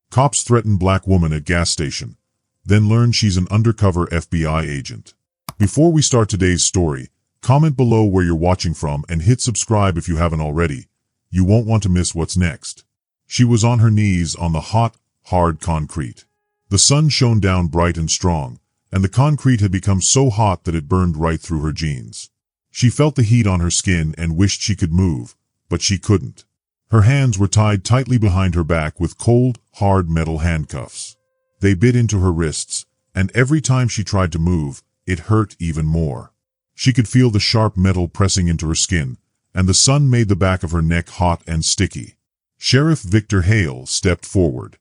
Cops threaten black woman at gas station, then learn she's an undercover FBI agent. Before we start today's story, comment below where you're watching from and hit subscribe if you haven't already. You won't want to miss what's next. She was on her knees on the hot, hard concrete. The sun shone down bright and strong, and the concrete had become so hot that it burned right through her jeans. She felt the heat on her skin and wished she could move, but she couldn't. Her hands were tied tightly behind her back with cold, hard metal handcuffs. They bit into her wrists, and every time she tried to move, it hurt even more. She could feel the sharp metal pressing into her skin, and the sun made the back of her neck hot and sticky. Sheriff Victor Hale stepped forward.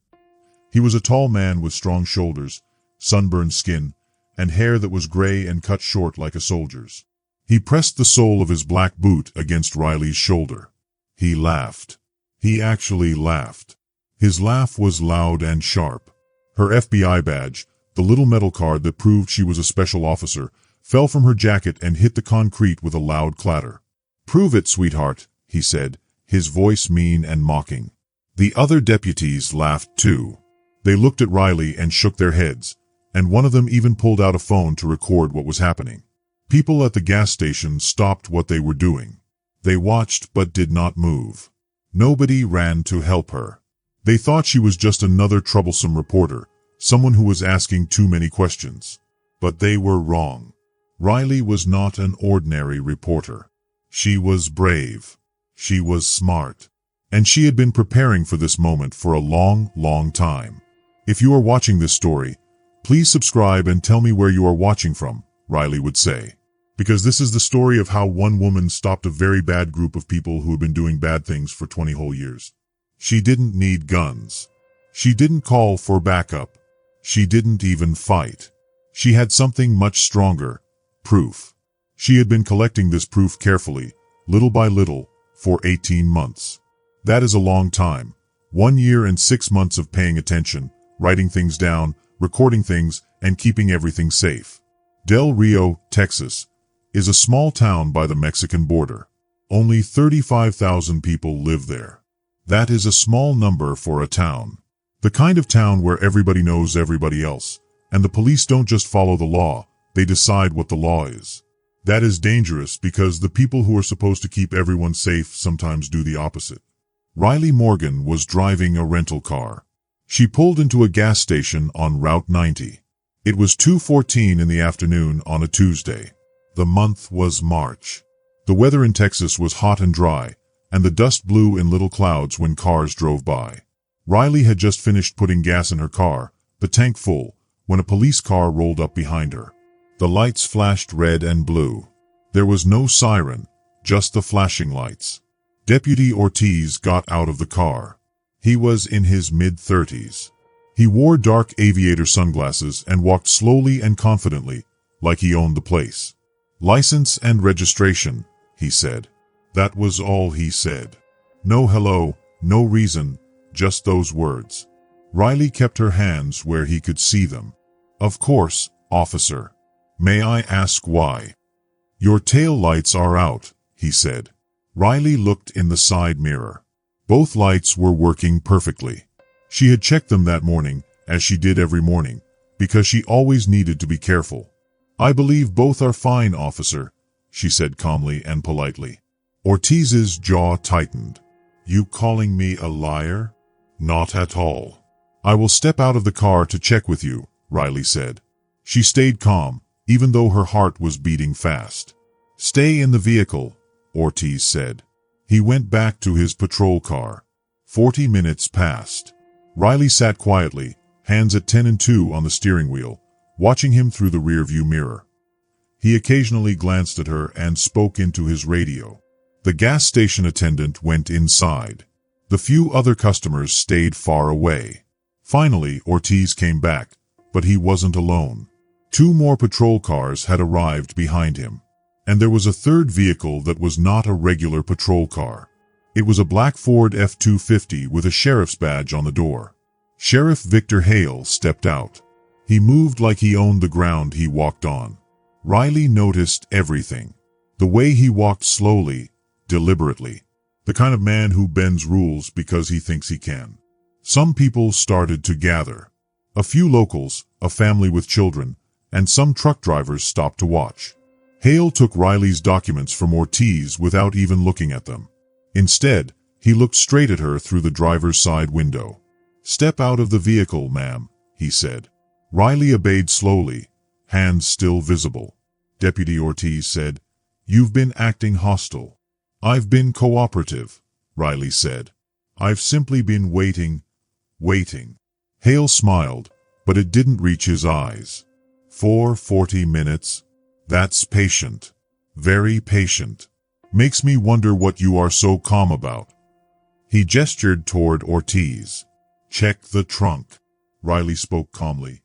He was a tall man with strong shoulders, sunburned skin, and hair that was gray and cut short like a soldier's. He pressed the sole of his black boot against Riley's shoulder. He laughed. He actually laughed. His laugh was loud and sharp. Her FBI badge, the little metal card that proved she was a special officer, fell from her jacket and hit the concrete with a loud clatter. "Prove it, sweetheart," he said, his voice mean and mocking. The other deputies laughed too. They looked at Riley and shook their heads, and one of them even pulled out a phone to record what was happening. People at the gas station stopped what they were doing. They watched but did not move. Nobody ran to help her. They thought she was just another troublesome reporter, someone who was asking too many questions. But they were wrong. Riley was not an ordinary reporter. She was brave. She was smart. And she had been preparing for this moment for a long, long time. If you are watching this story, please subscribe and tell me where you are watching from, Riley would say. Because this is the story of how one woman stopped a very bad group of people who had been doing bad things for 20 whole years. She didn't need guns. She didn't call for backup. She didn't even fight. She had something much stronger, proof. She had been collecting this proof carefully, little by little, for 18 months. That is a long time. 1 year and 6 months of paying attention, writing things down, recording things, and keeping everything safe. Del Rio, Texas, is a small town by the Mexican border. Only 35,000 people live there. That is a small number for a town. The kind of town where everybody knows everybody else, and the police don't just follow the law, they decide what the law is. That is dangerous because the people who are supposed to keep everyone safe sometimes do the opposite. Riley Morgan was driving a rental car. She pulled into a gas station on Route 90. It was 2:14 in the afternoon on a Tuesday. The month was March. The weather in Texas was hot and dry, and the dust blew in little clouds when cars drove by. Riley had just finished putting gas in her car, the tank full, when a police car rolled up behind her. The lights flashed red and blue. There was no siren, just the flashing lights. Deputy Ortiz got out of the car. He was in his mid-30s. He wore dark aviator sunglasses and walked slowly and confidently, like he owned the place. "License and registration," he said. That was all he said. No hello, no reason, just those words. Riley kept her hands where he could see them. "Of course, officer. May I ask why?" "Your tail lights are out," he said. Riley looked in the side mirror. Both lights were working perfectly. She had checked them that morning, as she did every morning, because she always needed to be careful. "I believe both are fine, officer," she said calmly and politely. Ortiz's jaw tightened. "You calling me a liar?" "Not at all." "I will step out of the car to check with you," Riley said. She stayed calm, even though her heart was beating fast. "Stay in the vehicle," Ortiz said. He went back to his patrol car. 40 minutes passed. Riley sat quietly, hands at 10 and 2 on the steering wheel, watching him through the rearview mirror. He occasionally glanced at her and spoke into his radio. The gas station attendant went inside. The few other customers stayed far away. Finally, Ortiz came back, but he wasn't alone. 2 more patrol cars had arrived behind him. And there was a third vehicle that was not a regular patrol car. It was a black Ford F-250 with a sheriff's badge on the door. Sheriff Victor Hale stepped out. He moved like he owned the ground he walked on. Riley noticed everything. The way he walked slowly, deliberately. The kind of man who bends rules because he thinks he can. Some people started to gather. A few locals, a family with children, and some truck drivers stopped to watch. Hale took Riley's documents from Ortiz without even looking at them. Instead, he looked straight at her through the driver's side window. "Step out of the vehicle, ma'am," he said. Riley obeyed slowly, hands still visible. Deputy Ortiz said, "You've been acting hostile." "I've been cooperative," Riley said. "I've simply been waiting. Hale smiled, but it didn't reach his eyes. "For 40 minutes? That's patient. Very patient. Makes me wonder what you are so calm about." He gestured toward Ortiz. "Check the trunk." Riley spoke calmly.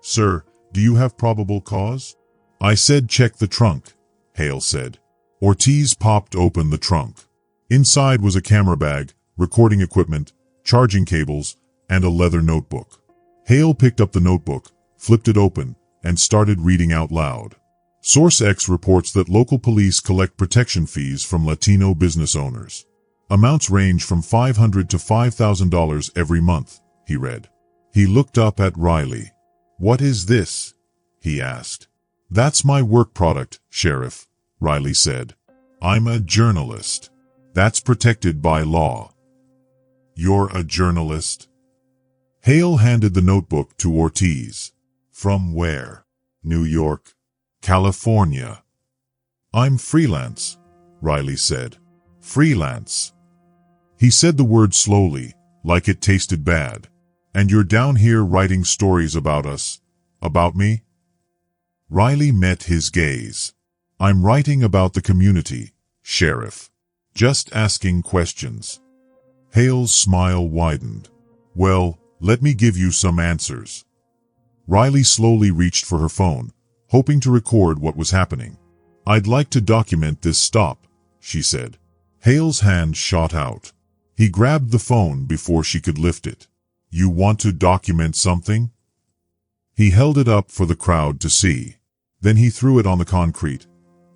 "Sir, do you have probable cause?" "I said check the trunk," Hale said. Ortiz popped open the trunk. Inside was a camera bag, recording equipment, charging cables, and a leather notebook. Hale picked up the notebook, flipped it open, and started reading out loud. Source X reports that local police collect protection fees from Latino business owners. Amounts range from $500 to $5,000 every month, he read. He looked up at Riley. "What is this?" he asked. "That's my work product, Sheriff," Riley said. "I'm a journalist. That's protected by law." "You're a journalist?" Hale handed the notebook to Ortiz. "From where?" "New York." "California." "I'm freelance," Riley said. "Freelance." He said the word slowly, like it tasted bad. "And you're down here writing stories about us? About me?" Riley met his gaze. "I'm writing about the community, Sheriff. Just asking questions." Hale's smile widened. "Well, let me give you some answers." Riley slowly reached for her phone, hoping to record what was happening. "I'd like to document this stop," she said. Hale's hand shot out. He grabbed the phone before she could lift it. "You want to document something?" He held it up for the crowd to see. Then he threw it on the concrete.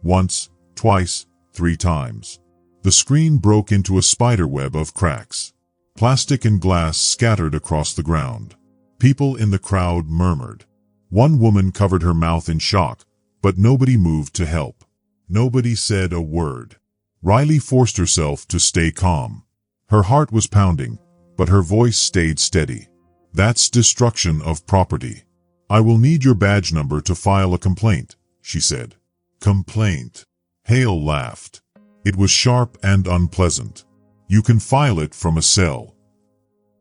Once, twice, 3 times. The screen broke into a spiderweb of cracks. Plastic and glass scattered across the ground. People in the crowd murmured. One woman covered her mouth in shock, but nobody moved to help. Nobody said a word. Riley forced herself to stay calm. Her heart was pounding, but her voice stayed steady. "That's destruction of property. I will need your badge number to file a complaint," she said. "Complaint?" Hale laughed. It was sharp and unpleasant. "You can file it from a cell."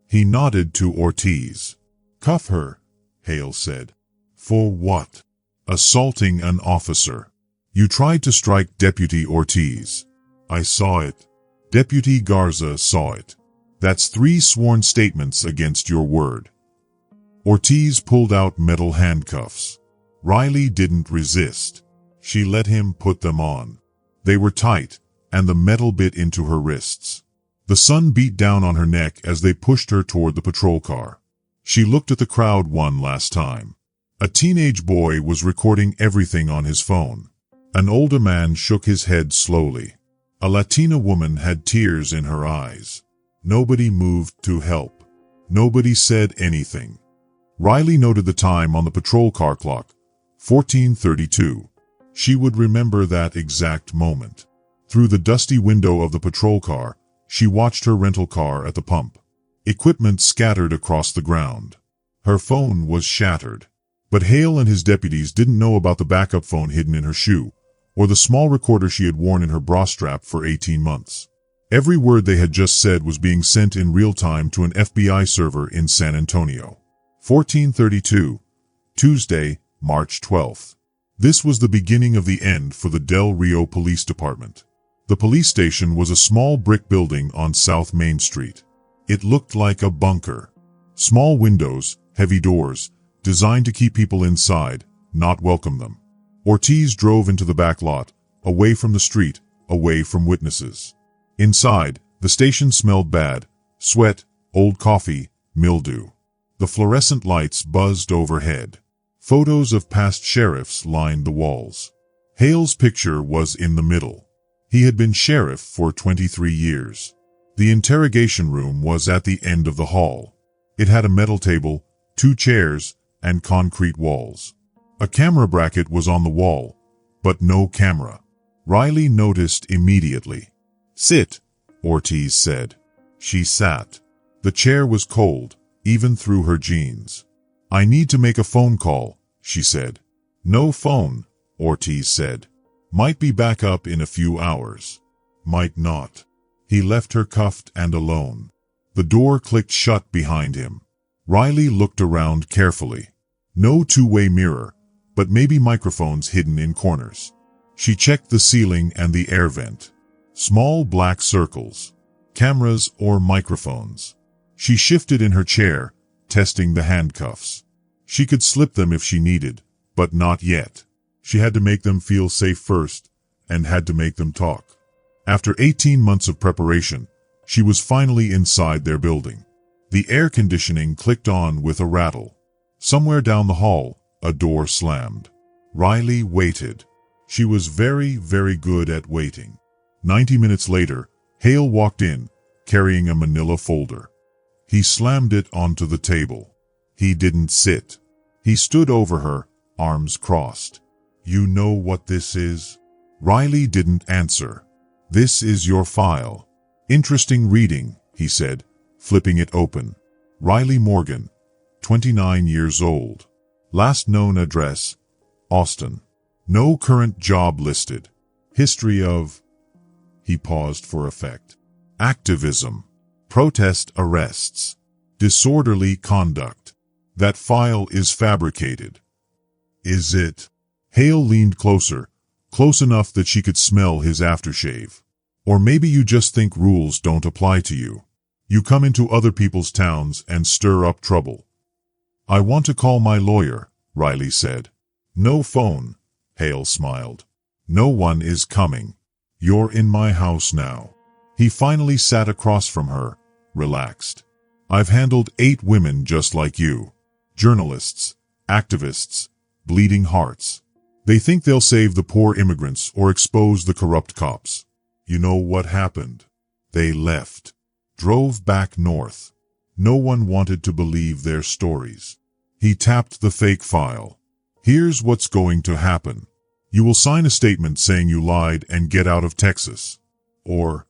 He nodded to Ortiz. "Cuff her," Hale said. "For what?" "Assaulting an officer. You tried to strike Deputy Ortiz." "I saw it." "Deputy Garza saw it. That's 3 sworn statements against your word." Ortiz pulled out metal handcuffs. Riley didn't resist. She let him put them on. They were tight, and the metal bit into her wrists. The sun beat down on her neck as they pushed her toward the patrol car. She looked at the crowd one last time. A teenage boy was recording everything on his phone. An older man shook his head slowly. A Latina woman had tears in her eyes. Nobody moved to help. Nobody said anything. Riley noted the time on the patrol car clock, 14:32. She would remember that exact moment. Through the dusty window of the patrol car, she watched her rental car at the pump. Equipment scattered across the ground. Her phone was shattered. But Hale and his deputies didn't know about the backup phone hidden in her shoe, or the small recorder she had worn in her bra strap for 18 months. Every word they had just said was being sent in real time to an FBI server in San Antonio. 14:32, Tuesday, March 12th. This was the beginning of the end for the Del Rio Police Department. The police station was a small brick building on South Main Street. It looked like a bunker. Small windows, heavy doors, designed to keep people inside, not welcome them. Ortiz drove into the back lot, away from the street, away from witnesses. Inside, the station smelled bad: sweat, old coffee, mildew. The fluorescent lights buzzed overhead. Photos of past sheriffs lined the walls. Hale's picture was in the middle. He had been sheriff for 23 years. The interrogation room was at the end of the hall. It had a metal table, 2 chairs, and concrete walls. A camera bracket was on the wall, but no camera. Riley noticed immediately. "Sit," Ortiz said. She sat. The chair was cold, even through her jeans. "I need to make a phone call," she said. "No phone," Ortiz said. "Might be back up in a few hours." "Might not." He left her cuffed and alone. The door clicked shut behind him. Riley looked around carefully. No two-way mirror, but maybe microphones hidden in corners. She checked the ceiling and the air vent. Small black circles. Cameras or microphones. She shifted in her chair, testing the handcuffs. She could slip them if she needed, but not yet. She had to make them feel safe first, and had to make them talk. After 18 months of preparation, she was finally inside their building. The air conditioning clicked on with a rattle. Somewhere down the hall, a door slammed. Riley waited. She was very, very good at waiting. 90 minutes later, Hale walked in, carrying a manila folder. He slammed it onto the table. He didn't sit. He stood over her, arms crossed. "You know what this is?" Riley didn't answer. "This is your file. Interesting reading," he said, flipping it open. Riley Morgan, 29 years old. Last known address, Austin. No current job listed. History of... He paused for effect. Activism. Protest arrests. Disorderly conduct. That file is fabricated. Is it? Hale leaned closer, close enough that she could smell his aftershave. Or maybe you just think rules don't apply to you. You come into other people's towns and stir up trouble. "I want to call my lawyer," Riley said. "No phone," Hale smiled. "No one is coming. You're in my house now." He finally sat across from her, relaxed. "I've handled 8 women just like you. Journalists, activists, bleeding hearts. They think they'll save the poor immigrants or expose the corrupt cops. You know what happened? They left. Drove back north. No one wanted to believe their stories." He tapped the fake file. "Here's what's going to happen. You will sign a statement saying you lied and get out of Texas. Or..."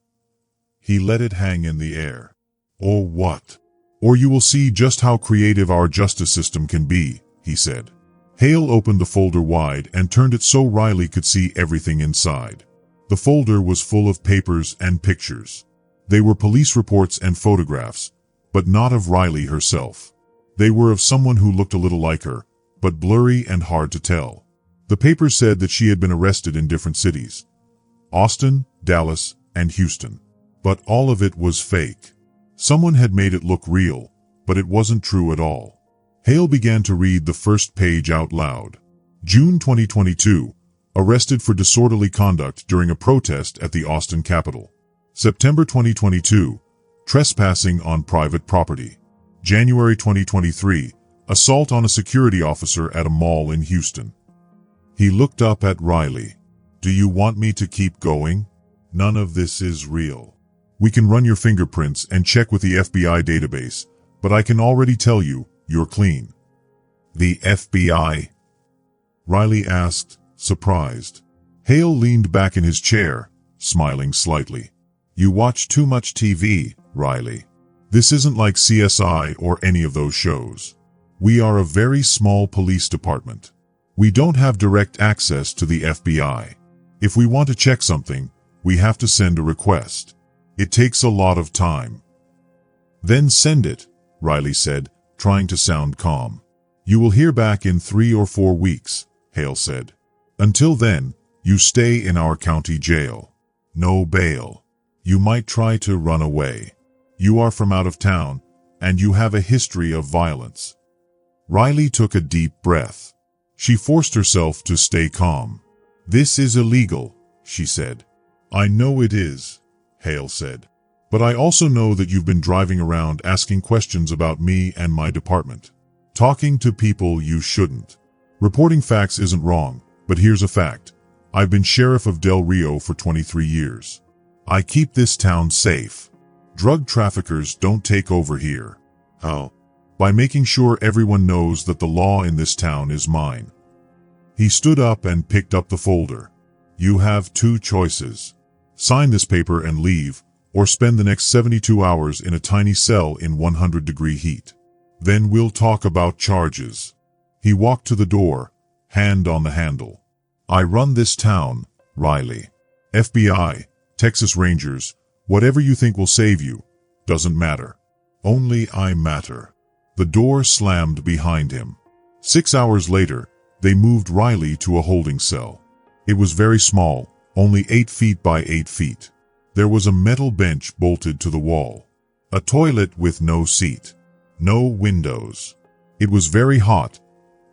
He let it hang in the air. "Or what? Or you will see just how creative our justice system can be," he said. Hale opened the folder wide and turned it so Riley could see everything inside. The folder was full of papers and pictures. They were police reports and photographs, but not of Riley herself. They were of someone who looked a little like her, but blurry and hard to tell. The papers said that she had been arrested in different cities. Austin, Dallas, and Houston. But all of it was fake. Someone had made it look real, but it wasn't true at all. Hale began to read the first page out loud. June 2022. Arrested for disorderly conduct during a protest at the Austin Capitol. September 2022. Trespassing on private property. January 2023. Assault on a security officer at a mall in Houston. He looked up at Riley. "Do you want me to keep going? None of this is real. We can run your fingerprints and check with the FBI database, but I can already tell you, you're clean." "The FBI?" Riley asked, surprised. Hale leaned back in his chair, smiling slightly. "You watch too much TV, Riley. This isn't like CSI or any of those shows. We are a very small police department. We don't have direct access to the FBI. If we want to check something, we have to send a request. It takes a lot of time." "Then send it," Riley said, trying to sound calm. "You will hear back in 3 or 4 weeks, Hale said. "Until then, you stay in our county jail. No bail. You might try to run away. You are from out of town, and you have a history of violence." Riley took a deep breath. She forced herself to stay calm. "This is illegal," she said. "I know it is," Hale said. "But I also know that you've been driving around asking questions about me and my department. Talking to people you shouldn't. Reporting facts isn't wrong, but here's a fact. I've been sheriff of Del Rio for 23 years. I keep this town safe. Drug traffickers don't take over here." "How? by making sure everyone knows that the law in this town is mine. He stood up and picked up the folder. You have two choices. Sign this paper and leave, or spend the next 72 hours in a tiny cell in 100-degree heat. Then we'll talk about charges. He walked to the door, hand on the handle. I run this town, Riley. FBI, Texas Rangers, whatever you think will save you, doesn't matter. Only I matter. The door slammed behind him. 6 hours later, they moved Riley to a holding cell. It was very small, only 8 feet by 8 feet. There was a metal bench bolted to the wall. A toilet with no seat. No windows. It was very hot,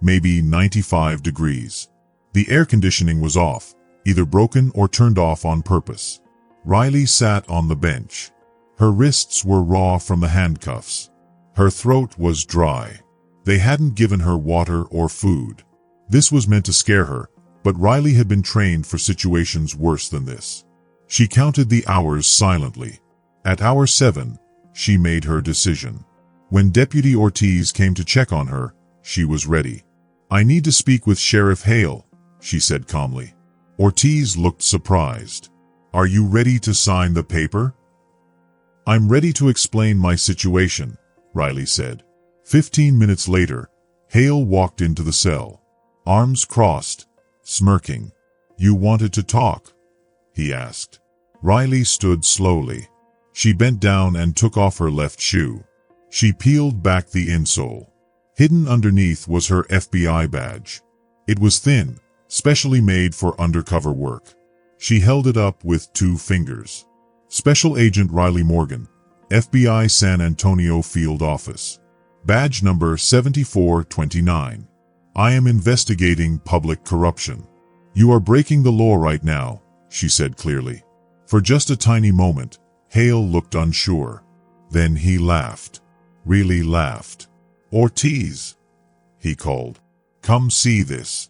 maybe 95 degrees. The air conditioning was off, either broken or turned off on purpose. Riley sat on the bench. Her wrists were raw from the handcuffs. Her throat was dry. They hadn't given her water or food. This was meant to scare her, but Riley had been trained for situations worse than this. She counted the hours silently. At hour 7, she made her decision. When Deputy Ortiz came to check on her, she was ready. I need to speak with Sheriff Hale, she said calmly. Ortiz looked surprised. Are you ready to sign the paper? I'm ready to explain my situation, Riley said. 15 minutes later, Hale walked into the cell. Arms crossed, smirking. You wanted to talk? He asked. Riley stood slowly. She bent down and took off her left shoe. She peeled back the insole. Hidden underneath was her FBI badge. It was thin, specially made for undercover work. She held it up with 2 fingers. Special Agent Riley Morgan, FBI San Antonio Field Office. Badge number 7429. I am investigating public corruption. You are breaking the law right now, she said clearly. For just a tiny moment, Hale looked unsure. Then he laughed. Really laughed. Ortiz, he called. Come see this.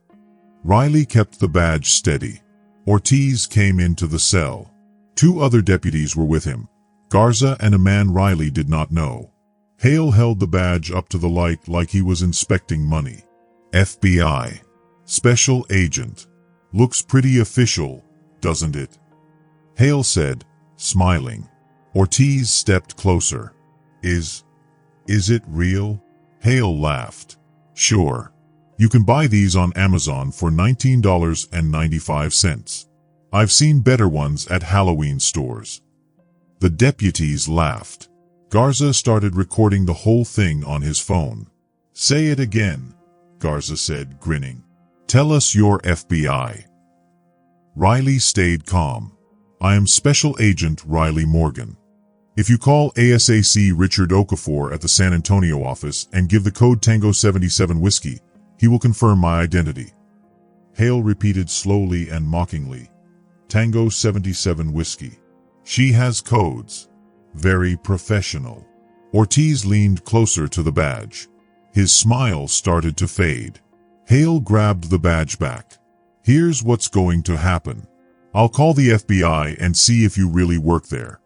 Riley kept the badge steady. Ortiz came into the cell. 2 other deputies were with him, Garza and a man Riley did not know. Hale held the badge up to the light like he was inspecting money. FBI. Special Agent. Looks pretty official, doesn't it? Hale said, smiling. Ortiz stepped closer. Is it real? Hale laughed. Sure. You can buy these on Amazon for $19.95. I've seen better ones at Halloween stores. The deputies laughed. Garza started recording the whole thing on his phone. Say it again, Garza said, grinning. Tell us you're FBI. Riley stayed calm. I am Special Agent Riley Morgan. If you call ASAC Richard Okafor at the San Antonio office and give the code Tango 77 Whiskey, he will confirm my identity. Hale repeated slowly and mockingly. Tango 77 Whiskey. She has codes. Very professional. Ortiz leaned closer to the badge. His smile started to fade. Hale grabbed the badge back. Here's what's going to happen. I'll call the FBI and see if you really work there.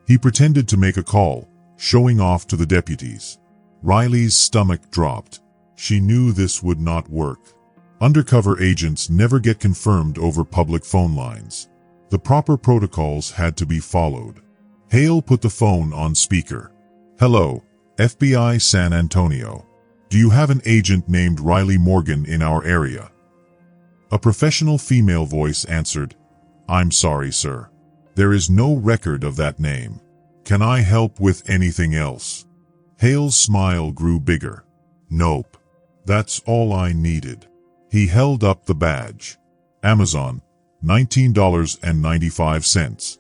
He pretended to make a call, showing off to the deputies. Riley's stomach dropped. She knew this would not work. Undercover agents never get confirmed over public phone lines. The proper protocols had to be followed. Hale put the phone on speaker. Hello, FBI San Antonio. Do you have an agent named Riley Morgan in our area? A professional female voice answered, I'm sorry, sir. There is no record of that name. Can I help with anything else? Hale's smile grew bigger. Nope. That's all I needed. He held up the badge. Amazon, $19.95.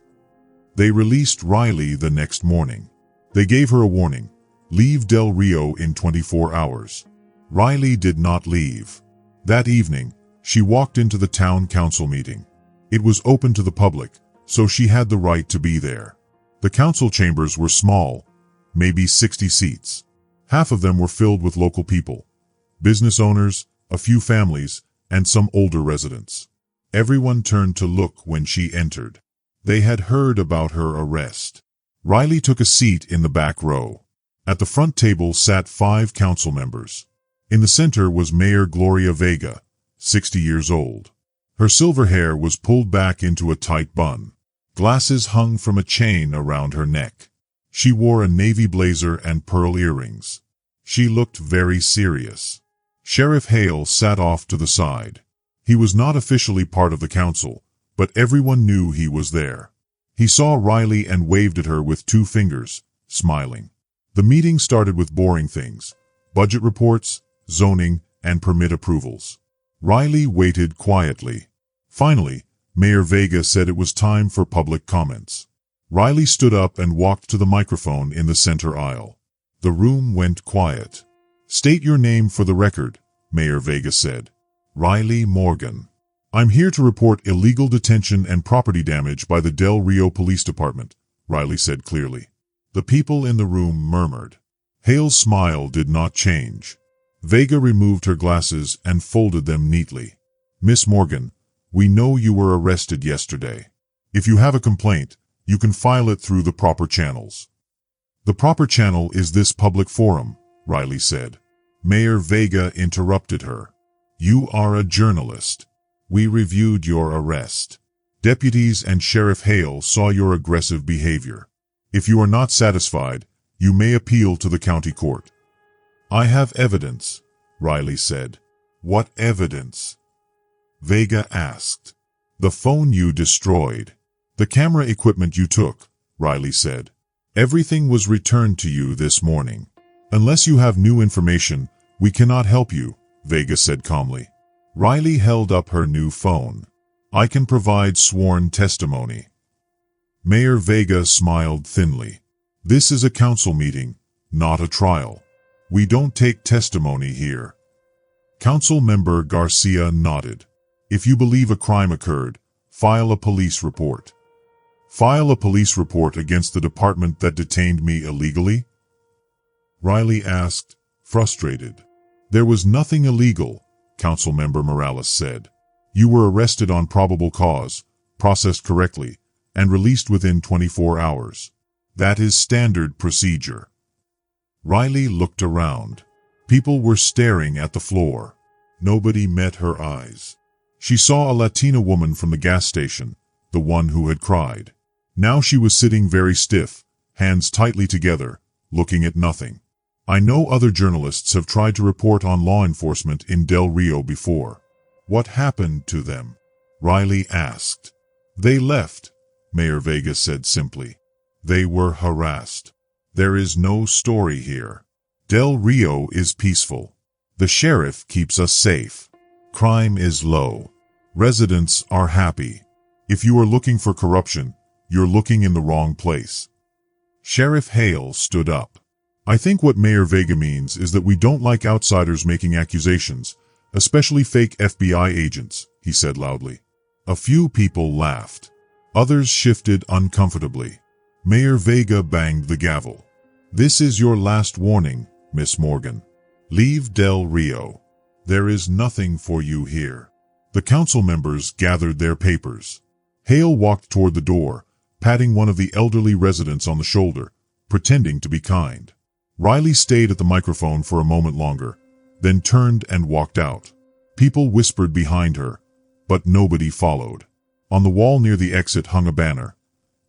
They released Riley the next morning. They gave her a warning. Leave Del Rio in 24 hours. Riley did not leave. That evening, she walked into the town council meeting. It was open to the public, so she had the right to be there. The council chambers were small, maybe 60 seats. Half of them were filled with local people, business owners, a few families, and some older residents. Everyone turned to look when she entered. They had heard about her arrest. Riley took a seat in the back row. At the front table sat 5 council members. In the center was Mayor Gloria Vega, 60 years old. Her silver hair was pulled back into a tight bun. Glasses hung from a chain around her neck. She wore a navy blazer and pearl earrings. She looked very serious. Sheriff Hale sat off to the side. He was not officially part of the council, but everyone knew he was there. He saw Riley and waved at her with 2 fingers, smiling. The meeting started with boring things: budget reports, zoning, and permit approvals. Riley waited quietly. Finally, Mayor Vega said it was time for public comments. Riley stood up and walked to the microphone in the center aisle. The room went quiet. "State your name for the record," Mayor Vega said. "Riley Morgan. I'm here to report illegal detention and property damage by the Del Rio Police Department," Riley said clearly. The people in the room murmured. Hale's smile did not change. Vega removed her glasses and folded them neatly. "Miss Morgan, we know you were arrested yesterday. If you have a complaint, you can file it through the proper channels." "The proper channel is this public forum," Riley said. Mayor Vega interrupted her. "You are a journalist. We reviewed your arrest. Deputies and Sheriff Hale saw your aggressive behavior. If you are not satisfied, you may appeal to the county court." "I have evidence," Riley said. "What evidence?" Vega asked. "The phone you destroyed. The camera equipment you took," Riley said. "Everything was returned to you this morning. Unless you have new information, we cannot help you," Vega said calmly. Riley held up her new phone. "I can provide sworn testimony." Mayor Vega smiled thinly. "This is a council meeting, not a trial. We don't take testimony here." Council member Garcia nodded. "If you believe a crime occurred, file a police report." "File a police report against the department that detained me illegally?" Riley asked, frustrated. "There was nothing illegal," Councilmember Morales said. "You were arrested on probable cause, processed correctly, and released within 24 hours. That is standard procedure." Riley looked around. People were staring at the floor. Nobody met her eyes. She saw a Latina woman from the gas station, the one who had cried. Now she was sitting very stiff, hands tightly together, looking at nothing. "I know other journalists have tried to report on law enforcement in Del Rio before. What happened to them?" Riley asked. "They left," Mayor Vega said simply. "They were harassed. There is no story here. Del Rio is peaceful. The sheriff keeps us safe. Crime is low. Residents are happy. If you are looking for corruption, you're looking in the wrong place." Sheriff Hale stood up. "I think what Mayor Vega means is that we don't like outsiders making accusations, especially fake FBI agents," he said loudly. A few people laughed. Others shifted uncomfortably. Mayor Vega banged the gavel. "This is your last warning, Miss Morgan. Leave Del Rio. There is nothing for you here." The council members gathered their papers. Hale walked toward the door, patting one of the elderly residents on the shoulder, pretending to be kind. Riley stayed at the microphone for a moment longer, then turned and walked out. People whispered behind her, but nobody followed. On the wall near the exit hung a banner.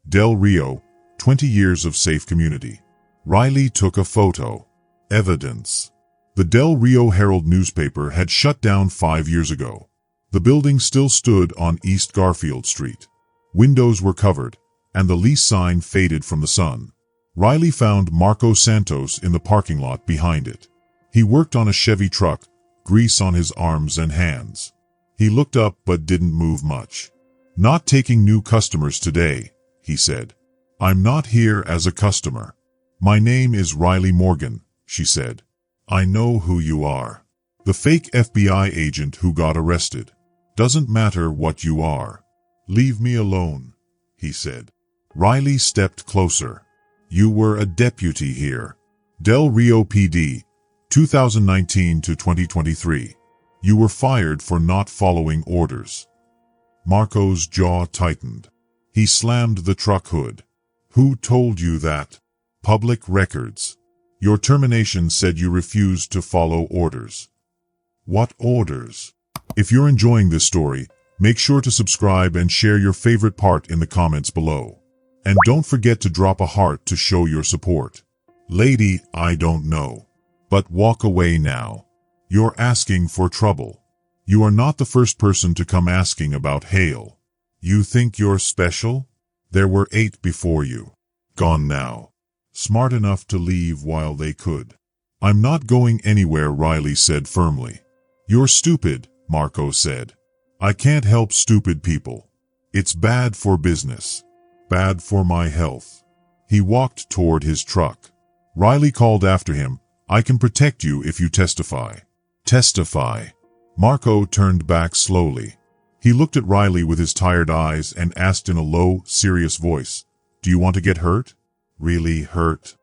"Del Rio, 20 years of safe community." Riley took a photo. Evidence. The Del Rio Herald newspaper had shut down 5 years ago. The building still stood on East Garfield Street. Windows were covered, and the lease sign faded from the sun. Riley found Marco Santos in the parking lot behind it. He worked on a Chevy truck, grease on his arms and hands. He looked up but didn't move much. "Not taking new customers today," he said. "I'm not here as a customer." "My name is Riley Morgan," she said. "I know who you are. The fake FBI agent who got arrested. Doesn't matter what you are. Leave me alone," he said. Riley stepped closer. "You were a deputy here. Del Rio PD, 2019 to 2023. You were fired for not following orders." Marco's jaw tightened. He slammed the truck hood. "Who told you that?" "Public records. Your termination said you refused to follow orders. What orders? If you're enjoying this story, make sure to subscribe and share your favorite part in the comments below. And don't forget to drop a heart to show your support. Lady, I don't know. But walk away now. You're asking for trouble. You are not the first person to come asking about Hale. You think you're special? There were 8 before you. Gone now. Smart enough to leave while they could. I'm not going anywhere, Riley said firmly. You're stupid, Marco said. I can't help stupid people. It's bad for business. Bad for my health. He walked toward his truck. Riley called after him, I can protect you if you testify. Testify. Marco turned back slowly. He looked at Riley with his tired eyes and asked in a low, serious voice, Do you want to get hurt? Really hurt?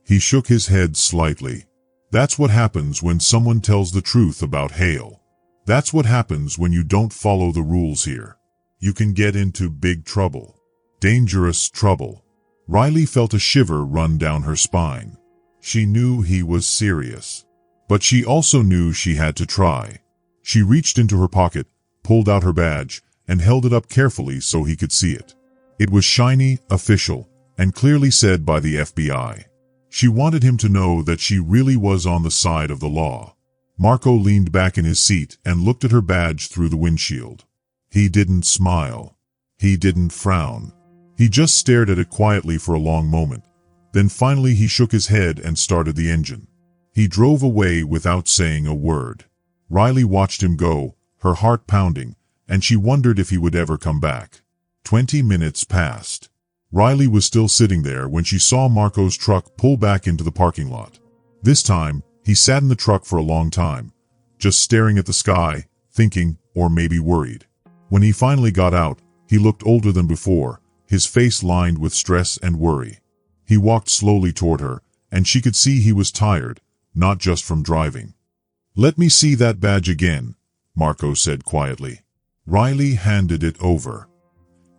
He shook his head slightly. That's what happens when someone tells the truth about Hale. That's what happens when you don't follow the rules here. You can get into big trouble. Dangerous trouble. Riley felt a shiver run down her spine. She knew he was serious. But she also knew she had to try. She reached into her pocket, pulled out her badge, and held it up carefully so he could see it. It was shiny, official, and clearly said by the FBI. She wanted him to know that she really was on the side of the law. Marco leaned back in his seat and looked at her badge through the windshield. He didn't smile. He didn't frown. He just stared at it quietly for a long moment. Then finally he shook his head and started the engine. He drove away without saying a word. Riley watched him go, her heart pounding, and she wondered if he would ever come back. 20 minutes passed. Riley was still sitting there when she saw Marco's truck pull back into the parking lot. This time, he sat in the truck for a long time, just staring at the sky, thinking, or maybe worried. When he finally got out, he looked older than before, his face lined with stress and worry. He walked slowly toward her, and she could see he was tired, not just from driving. Let me see that badge again, Marco said quietly. Riley handed it over.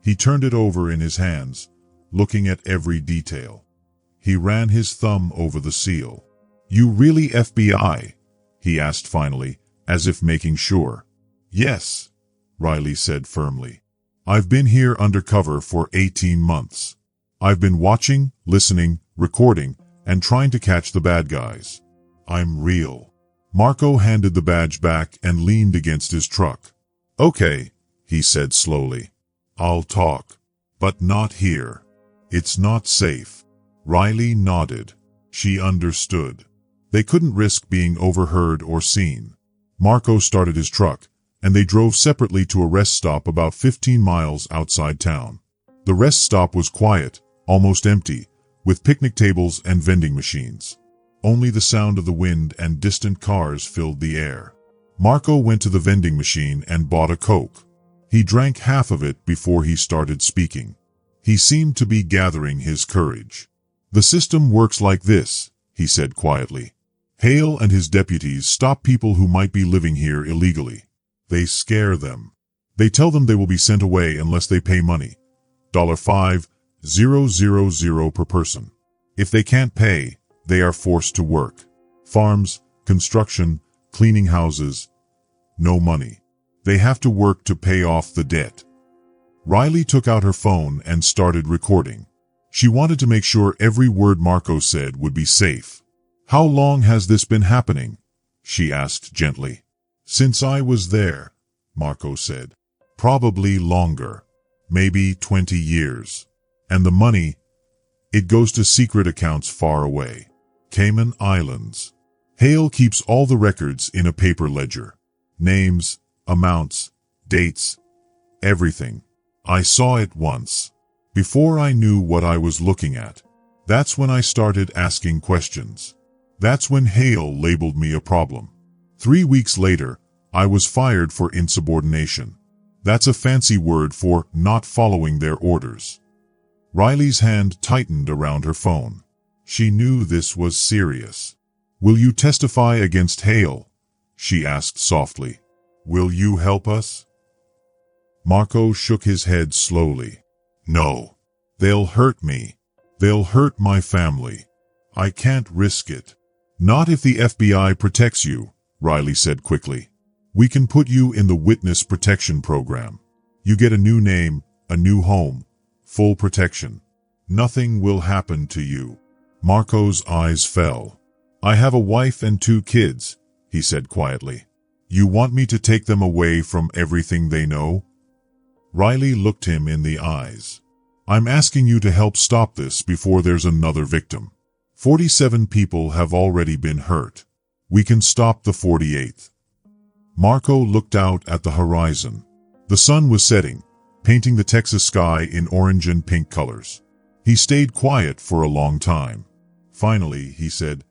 He turned it over in his hands, looking at every detail. He ran his thumb over the seal. You really FBI? He asked finally, as if making sure. Yes, Riley said firmly. I've been here undercover for 18 months. I've been watching, listening, recording, and trying to catch the bad guys. I'm real. Marco handed the badge back and leaned against his truck. Okay, he said slowly. I'll talk. But not here. It's not safe. Riley nodded. She understood. They couldn't risk being overheard or seen. Marco started his truck, and they drove separately to a rest stop about 15 miles outside town. The rest stop was quiet, almost empty, with picnic tables and vending machines. Only the sound of the wind and distant cars filled the air. Marco went to the vending machine and bought a Coke. He drank half of it before he started speaking. He seemed to be gathering his courage. The system works like this, he said quietly. Hale and his deputies stop people who might be living here illegally. They scare them. They tell them they will be sent away unless they pay money. $5,000 per person. If they can't pay, they are forced to work. Farms, construction, cleaning houses. No money. They have to work to pay off the debt. Riley took out her phone and started recording. She wanted to make sure every word Marco said would be safe. How long has this been happening? She asked gently. Since I was there, Marco said. Probably longer. Maybe 20 years. And the money? It goes to secret accounts far away. Cayman Islands. Hale keeps all the records in a paper ledger. Names, amounts, dates, everything. I saw it once. Before I knew what I was looking at. That's when I started asking questions. That's when Hale labeled me a problem. 3 weeks later, I was fired for insubordination. That's a fancy word for not following their orders. Riley's hand tightened around her phone. She knew this was serious. Will you testify against Hale? She asked softly. Will you help us? Marco shook his head slowly. No. They'll hurt me. They'll hurt my family. I can't risk it. Not if the FBI protects you, Riley said quickly. We can put you in the witness protection program. You get a new name, a new home, full protection. Nothing will happen to you. Marco's eyes fell. I have a wife and 2 kids, he said quietly. You want me to take them away from everything they know? Riley looked him in the eyes. I'm asking you to help stop this before there's another victim. 47 people have already been hurt. We can stop the 48th. Marco looked out at the horizon. The sun was setting, painting the Texas sky in orange and pink colors. He stayed quiet for a long time. Finally, he said,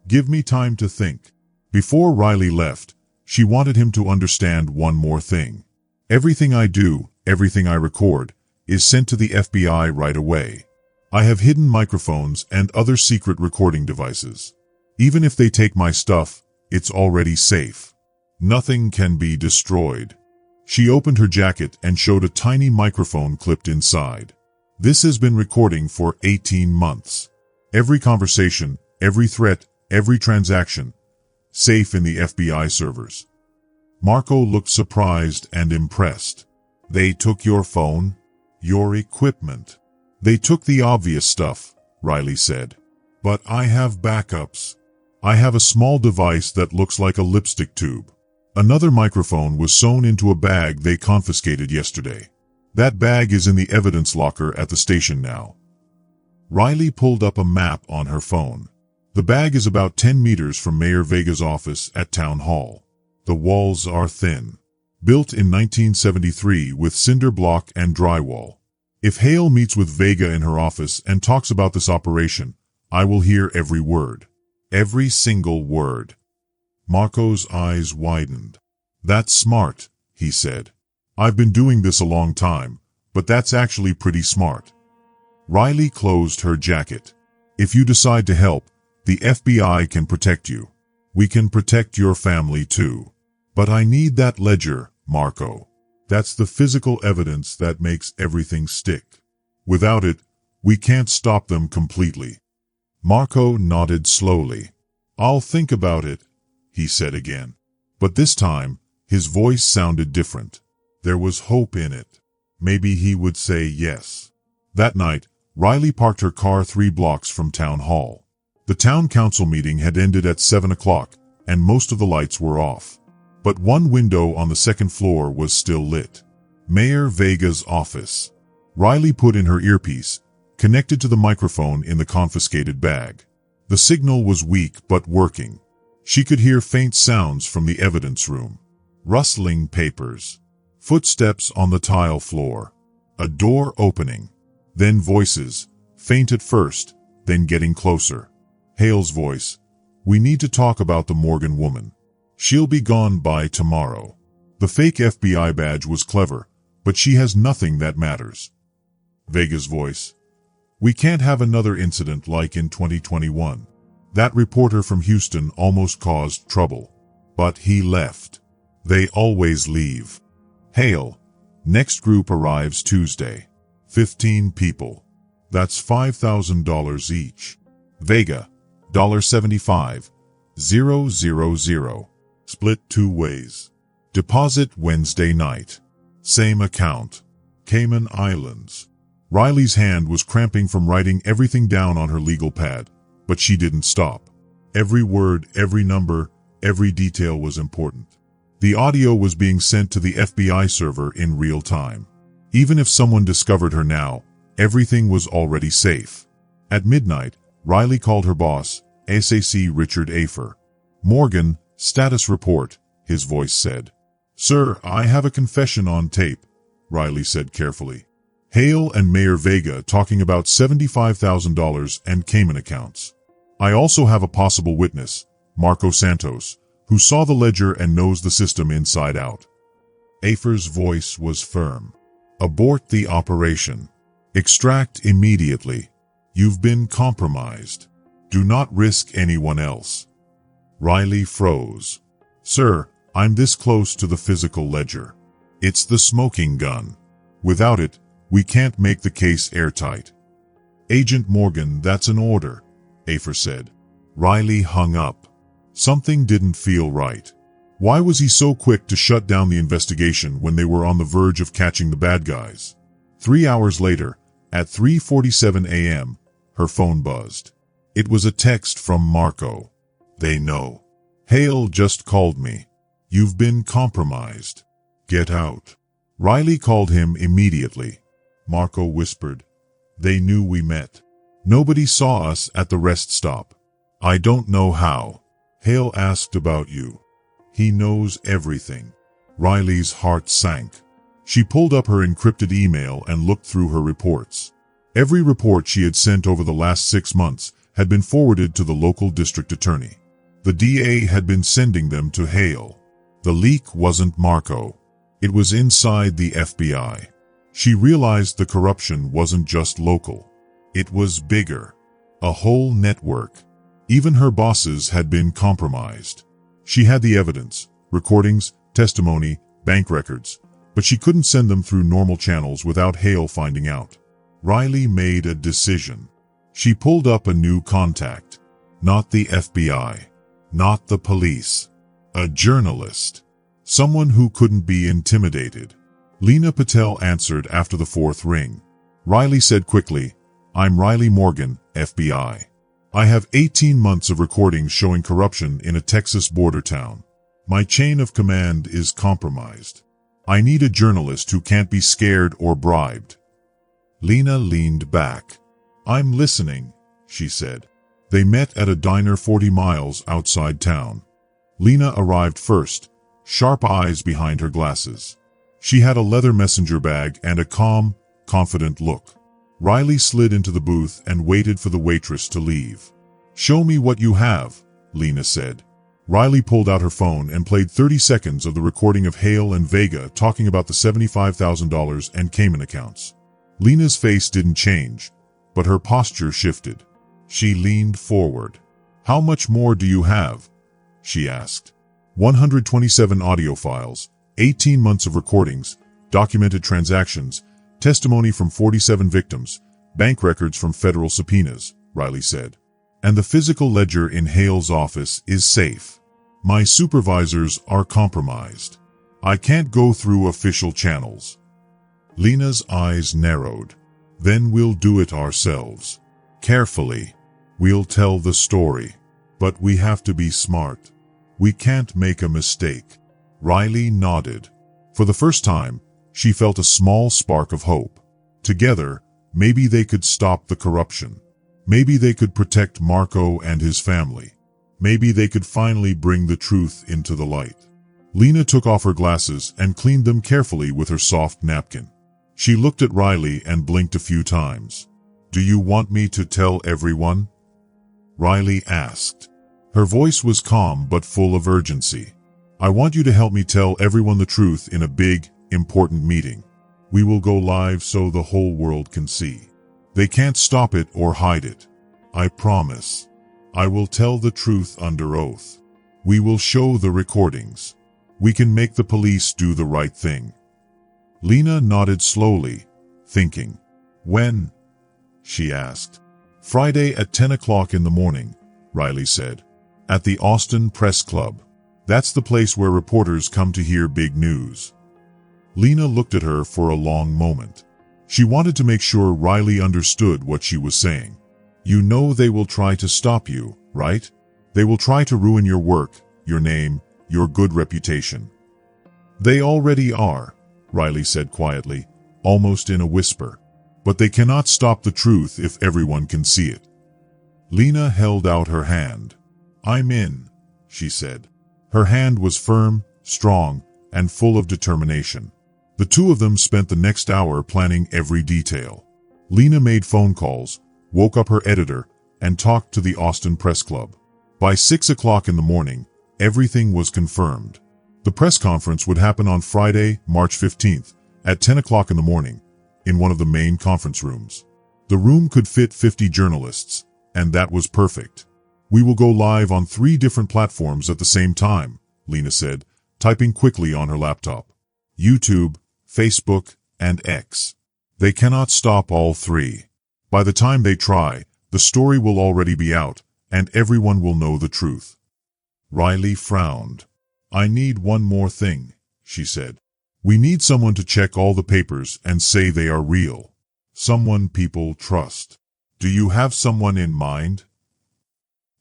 "Give me time to think." Before Riley left, she wanted him to understand one more thing. Everything I do, everything I record, is sent to the FBI right away. I have hidden microphones and other secret recording devices. Even if they take my stuff, it's already safe. Nothing can be destroyed. She opened her jacket and showed a tiny microphone clipped inside. This has been recording for 18 months. Every conversation, every threat, every transaction, safe in the FBI servers. Marco looked surprised and impressed. They took your phone? Your equipment? They took the obvious stuff, Riley said. But I have backups. I have a small device that looks like a lipstick tube. Another microphone was sewn into a bag they confiscated yesterday. That bag is in the evidence locker at the station now. Riley pulled up a map on her phone. The bag is about 10 meters from Mayor Vega's office at Town Hall. The walls are thin. Built in 1973 with cinder block and drywall. If Hale meets with Vega in her office and talks about this operation, I will hear every word. Every single word. Marco's eyes widened. That's smart, he said. I've been doing this a long time, but that's actually pretty smart. Riley closed her jacket. If you decide to help, the FBI can protect you. We can protect your family too. But I need that ledger, Marco. That's the physical evidence that makes everything stick. Without it, we can't stop them completely. Marco nodded slowly. I'll think about it, he said again. But this time, his voice sounded different. There was hope in it. Maybe he would say yes. That night, Riley parked her car 3 blocks from Town Hall. The town council meeting had ended at 7 o'clock, and most of the lights were off. But one window on the second floor was still lit. Mayor Vega's office. Riley put in her earpiece, connected to the microphone in the confiscated bag. The signal was weak but working. She could hear faint sounds from the evidence room. Rustling papers. Footsteps on the tile floor. A door opening. Then voices, faint at first, then getting closer. Hale's voice. We need to talk about the Morgan woman. She'll be gone by tomorrow. The fake FBI badge was clever, but she has nothing that matters. Vega's voice. We can't have another incident like in 2021. That reporter from Houston almost caused trouble. But he left. They always leave. Hale. Next group arrives Tuesday. 15 people. That's $5,000 each. Vega. $75. 000. Split 2 ways. Deposit Wednesday night. Same account. Cayman Islands. Riley's hand was cramping from writing everything down on her legal pad, but she didn't stop. Every word, every number, every detail was important. The audio was being sent to the FBI server in real time. Even if someone discovered her now, everything was already safe. At midnight, Riley called her boss, SAC Richard Afer. Morgan, status report, his voice said. Sir, I have a confession on tape, Riley said carefully. Hale and Mayor Vega talking about $75,000 and Cayman accounts. I also have a possible witness, Marco Santos, who saw the ledger and knows the system inside out. Afer's voice was firm. Abort the operation. Extract immediately. You've been compromised. Do not risk anyone else. Riley froze. Sir, I'm this close to the physical ledger. It's the smoking gun. Without it, we can't make the case airtight. Agent Morgan, that's an order, Afer said. Riley hung up. Something didn't feel right. Why was he so quick to shut down the investigation when they were on the verge of catching the bad guys? 3 hours later, at 3:47 a.m., her phone buzzed. It was a text from Marco. They know. Hale just called me. You've been compromised. Get out. Riley called him immediately. Marco whispered. They knew we met. Nobody saw us at the rest stop. I don't know how. Hale asked about you. He knows everything. Riley's heart sank. She pulled up her encrypted email and looked through her reports. Every report she had sent over the last 6 months had been forwarded to the local district attorney. The DA had been sending them to Hale. The leak wasn't Marco. It was inside the FBI. She realized the corruption wasn't just local. It was bigger. A whole network. Even her bosses had been compromised. She had the evidence, recordings, testimony, bank records, but she couldn't send them through normal channels without Hale finding out. Riley made a decision. She pulled up a new contact. Not the FBI. Not the police. A journalist. Someone who couldn't be intimidated. Lena Patel answered after the 4th ring. Riley said quickly, I'm Riley Morgan, FBI. I have 18 months of recordings showing corruption in a Texas border town. My chain of command is compromised. I need a journalist who can't be scared or bribed. Lena leaned back. I'm listening, she said. They met at a diner 40 miles outside town. Lena arrived first, sharp eyes behind her glasses. She had a leather messenger bag and a calm, confident look. Riley slid into the booth and waited for the waitress to leave. Show me what you have, Lena said. Riley pulled out her phone and played 30 seconds of the recording of Hale and Vega talking about the $75,000 and Cayman accounts. Lena's face didn't change, but her posture shifted. She leaned forward. How much more do you have? She asked. 127 audio files, 18 months of recordings, documented transactions, testimony from 47 victims, bank records from federal subpoenas, Riley said. And the physical ledger in Hale's office is safe. My supervisors are compromised. I can't go through official channels. Lena's eyes narrowed. Then we'll do it ourselves. Carefully. We'll tell the story. But we have to be smart. We can't make a mistake. Riley nodded. For the first time, she felt a small spark of hope. Together, maybe they could stop the corruption. Maybe they could protect Marco and his family. Maybe they could finally bring the truth into the light. Lena took off her glasses and cleaned them carefully with her soft napkin. She looked at Riley and blinked a few times. Do you want me to tell everyone? Riley asked. Her voice was calm but full of urgency. I want you to help me tell everyone the truth in a big, important meeting. We will go live so the whole world can see. They can't stop it or hide it. I promise. I will tell the truth under oath. We will show the recordings. We can make the police do the right thing. Lena nodded slowly, thinking. When? She asked. Friday at 10 o'clock in the morning, Riley said. At the Austin Press Club. That's the place where reporters come to hear big news. Lena looked at her for a long moment. She wanted to make sure Riley understood what she was saying. You know they will try to stop you, right? They will try to ruin your work, your name, your good reputation. They already are, Riley said quietly, almost in a whisper. But they cannot stop the truth if everyone can see it. Lena held out her hand. I'm in, she said. Her hand was firm, strong, and full of determination. The two of them spent the next hour planning every detail. Lena made phone calls, woke up her editor, and talked to the Austin Press Club. By 6 o'clock in the morning, everything was confirmed. The press conference would happen on Friday, March 15th, at 10 o'clock in the morning, in one of the main conference rooms. The room could fit 50 journalists, and that was perfect. We will go live on 3 different platforms at the same time, Lena said, typing quickly on her laptop. YouTube, Facebook, and X. They cannot stop all 3. By the time they try, The story will already be out, and everyone will know the truth. Riley frowned. I need one more thing, she said. We need someone to check all the papers and say they are real. Someone people trust. Do you have someone in mind?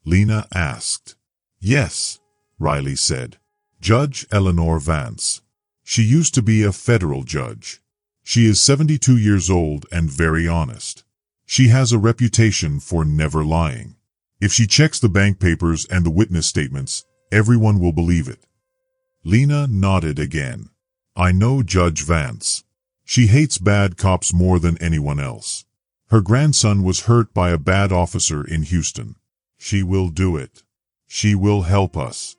Lena asked. Yes, Riley said. Judge Eleanor Vance. She used to be a federal judge. She is 72 years old and very honest. She has a reputation for never lying. If she checks the bank papers and the witness statements, everyone will believe it. Lena nodded again. I know Judge Vance. She hates bad cops more than anyone else. Her grandson was hurt by a bad officer in Houston. She will do it. She will help us.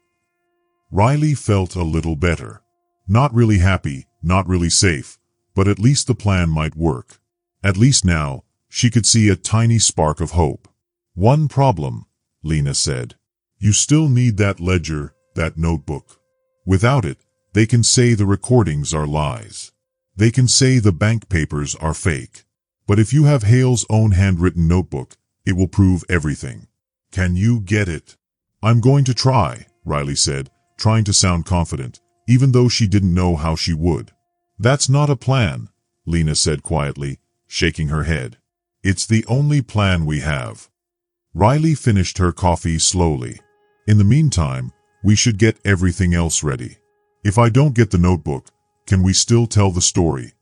Riley felt a little better. Not really happy, not really safe, but at least the plan might work. At least now, she could see a tiny spark of hope. One problem, Lena said. You still need that ledger, that notebook. Without it, they can say the recordings are lies. They can say the bank papers are fake. But if you have Hale's own handwritten notebook, it will prove everything. Can you get it? I'm going to try, Riley said, trying to sound confident, even though she didn't know how she would. That's not a plan, Lena said quietly, shaking her head. It's the only plan we have. Riley finished her coffee slowly. In the meantime, we should get everything else ready. If I don't get the notebook, can we still tell the story?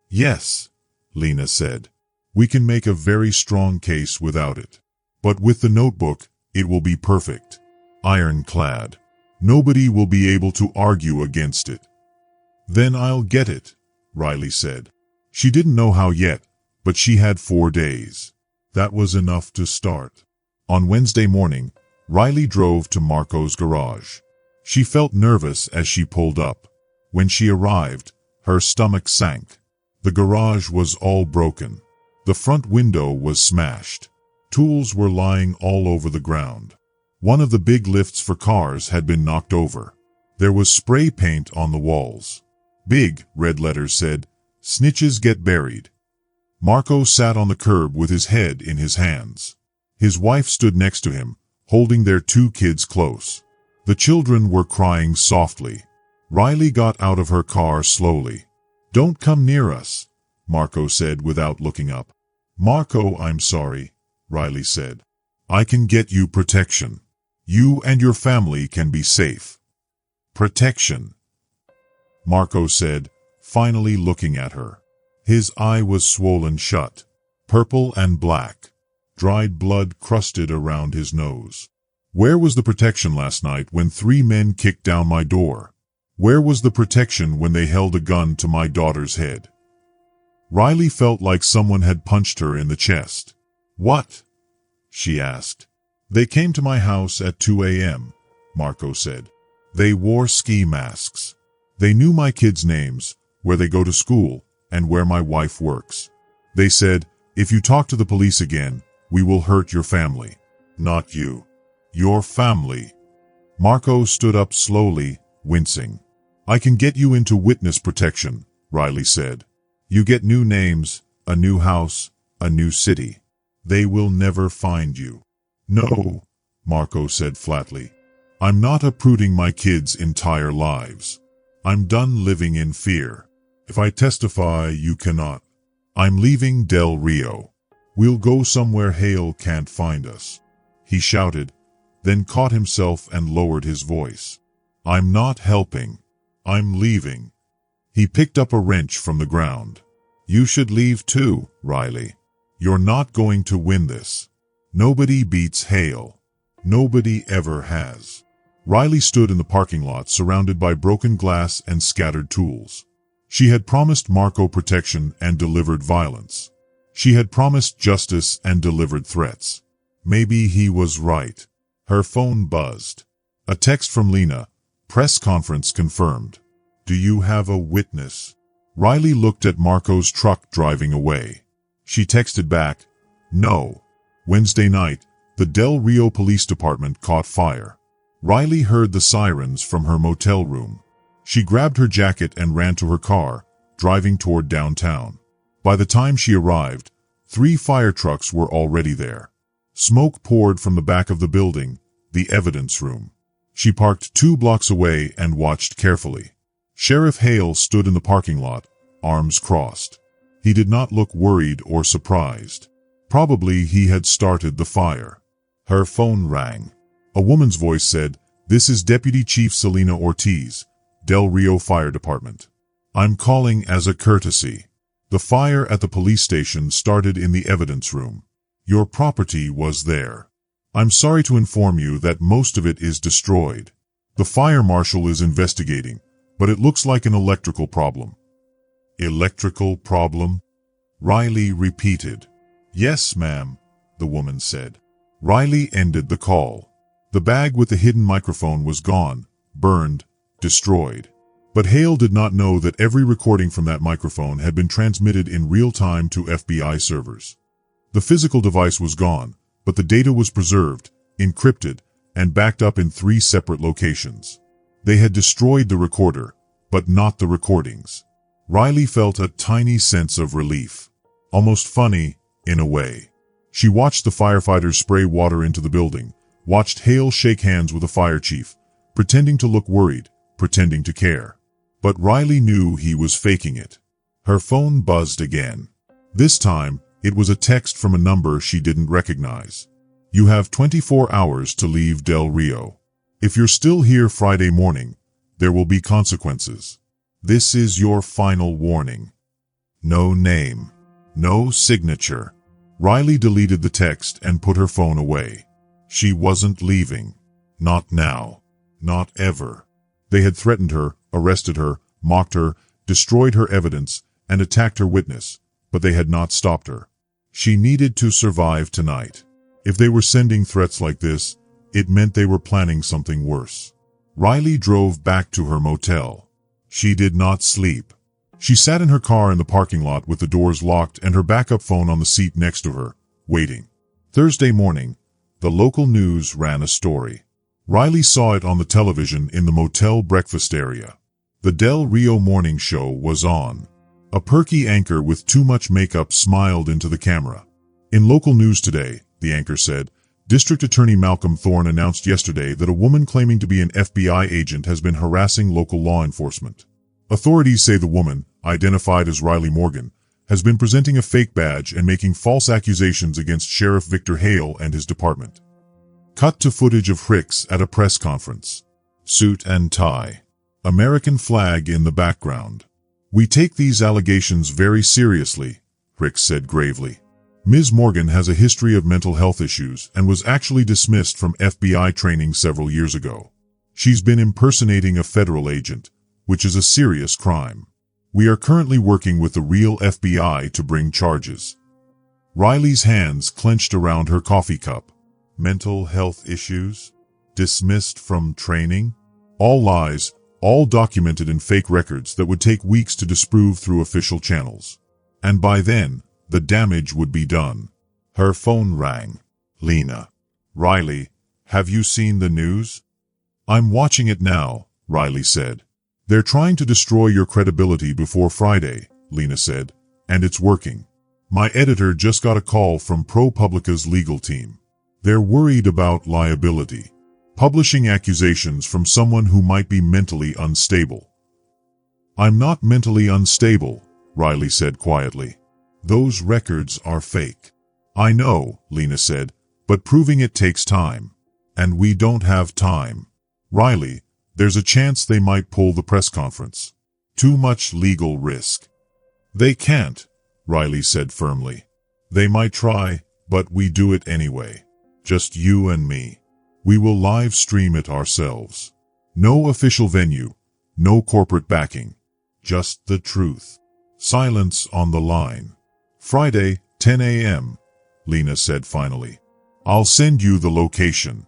Yes, Lena said. We can make a very strong case without it. But with the notebook, it will be perfect. Ironclad. Nobody will be able to argue against it. Then I'll get it, Riley said. She didn't know how yet, but she had 4 days. That was enough to start. On Wednesday morning, Riley drove to Marco's garage. She felt nervous as she pulled up. When she arrived, her stomach sank. The garage was all broken. The front window was smashed. Tools were lying all over the ground. One of the big lifts for cars had been knocked over. There was spray paint on the walls. Big, red letters said, "Snitches get buried." Marco sat on the curb with his head in his hands. His wife stood next to him, holding their 2 kids close. The children were crying softly. Riley got out of her car slowly. "Don't come near us," Marco said without looking up. "Marco, I'm sorry," Riley said. "I can get you protection. You and your family can be safe." "Protection," Marco said, finally looking at her. His eye was swollen shut, purple and black. Dried blood crusted around his nose. "Where was the protection last night when 3 men kicked down my door? Where was the protection when they held a gun to my daughter's head?" Riley felt like someone had punched her in the chest. "What?" she asked. "They came to my house at 2 a.m., Marco said. "They wore ski masks. They knew my kids' names, where they go to school, and where my wife works. They said, if you talk to the police again, we will hurt your family." "Not you. Your family." Marco stood up slowly, wincing. "I can get you into witness protection," Riley said. "You get new names, a new house, a new city. They will never find you." "No," Marco said flatly. "I'm not uprooting my kids' entire lives. I'm done living in fear. If I testify, you cannot. I'm leaving Del Rio. We'll go somewhere Hale can't find us." He shouted, then caught himself and lowered his voice. "I'm not helping. I'm leaving." He picked up a wrench from the ground. "You should leave too, Riley. You're not going to win this. Nobody beats Hale. Nobody ever has." Riley stood in the parking lot surrounded by broken glass and scattered tools. She had promised Marco protection and delivered violence. She had promised justice and delivered threats. Maybe he was right. Her phone buzzed. A text from Lena. "Press conference confirmed. Do you have a witness?" Riley looked at Marco's truck driving away. She texted back, "No." Wednesday night, the Del Rio Police Department caught fire. Riley heard the sirens from her motel room. She grabbed her jacket and ran to her car, driving toward downtown. By the time she arrived, 3 fire trucks were already there. Smoke poured from the back of the building, the evidence room. She parked 2 blocks away and watched carefully. Sheriff Hale stood in the parking lot, arms crossed. He did not look worried or surprised. Probably he had started the fire. Her phone rang. A woman's voice said, "This is Deputy Chief Selena Ortiz, Del Rio Fire Department. I'm calling as a courtesy. The fire at the police station started in the evidence room. Your property was there. I'm sorry to inform you that most of it is destroyed. The fire marshal is investigating, but it looks like an electrical problem." "Electrical problem?" Riley repeated. "Yes, ma'am," the woman said. Riley ended the call. The bag with the hidden microphone was gone, burned, destroyed. But Hale did not know that every recording from that microphone had been transmitted in real time to FBI servers. The physical device was gone, but the data was preserved, encrypted, and backed up in 3 separate locations. They had destroyed the recorder, but not the recordings. Riley felt a tiny sense of relief. Almost funny, in a way. She watched the firefighters spray water into the building, watched Hale shake hands with the fire chief, pretending to look worried, pretending to care. But Riley knew he was faking it. Her phone buzzed again. This time, it was a text from a number she didn't recognize. "You have 24 hours to leave Del Rio. If you're still here Friday morning, there will be consequences. This is your final warning." No name. No signature. Riley deleted the text and put her phone away. She wasn't leaving. Not now. Not ever. They had threatened her, arrested her, mocked her, destroyed her evidence, and attacked her witness, but they had not stopped her. She needed to survive tonight. If they were sending threats like this, it meant they were planning something worse. Riley drove back to her motel. She did not sleep. She sat in her car in the parking lot with the doors locked and her backup phone on the seat next to her, waiting. Thursday morning, the local news ran a story. Riley saw it on the television in the motel breakfast area. The Del Rio morning show was on. A perky anchor with too much makeup smiled into the camera. "In local news today," the anchor said, "District Attorney Malcolm Thorne announced yesterday that a woman claiming to be an FBI agent has been harassing local law enforcement. Authorities say the woman, identified as Riley Morgan, has been presenting a fake badge and making false accusations against Sheriff Victor Hale and his department." Cut to footage of Hicks at a press conference. Suit and tie. American flag in the background. "We take these allegations very seriously," Hicks said gravely. "Ms. Morgan has a history of mental health issues and was actually dismissed from FBI training several years ago. She's been impersonating a federal agent, which is a serious crime. We are currently working with the real FBI to bring charges." Riley's hands clenched around her coffee cup. Mental health issues? Dismissed from training? All lies, all documented in fake records that would take weeks to disprove through official channels. And by then, the damage would be done. Her phone rang. "Lena." "Riley, have you seen the news?" "I'm watching it now," Riley said. "They're trying to destroy your credibility before Friday," Lena said, "and it's working. My editor just got a call from ProPublica's legal team. They're worried about liability. Publishing accusations from someone who might be mentally unstable." "I'm not mentally unstable," Riley said quietly. "Those records are fake." "I know," Lena said, "but proving it takes time. And we don't have time. Riley, there's a chance they might pull the press conference. Too much legal risk." "They can't," Riley said firmly. "They might try, but we do it anyway. Just you and me. We will live stream it ourselves. No official venue, no corporate backing. Just the truth. Silence on the line. Friday, 10 a.m., Lena said finally. "I'll send you the location."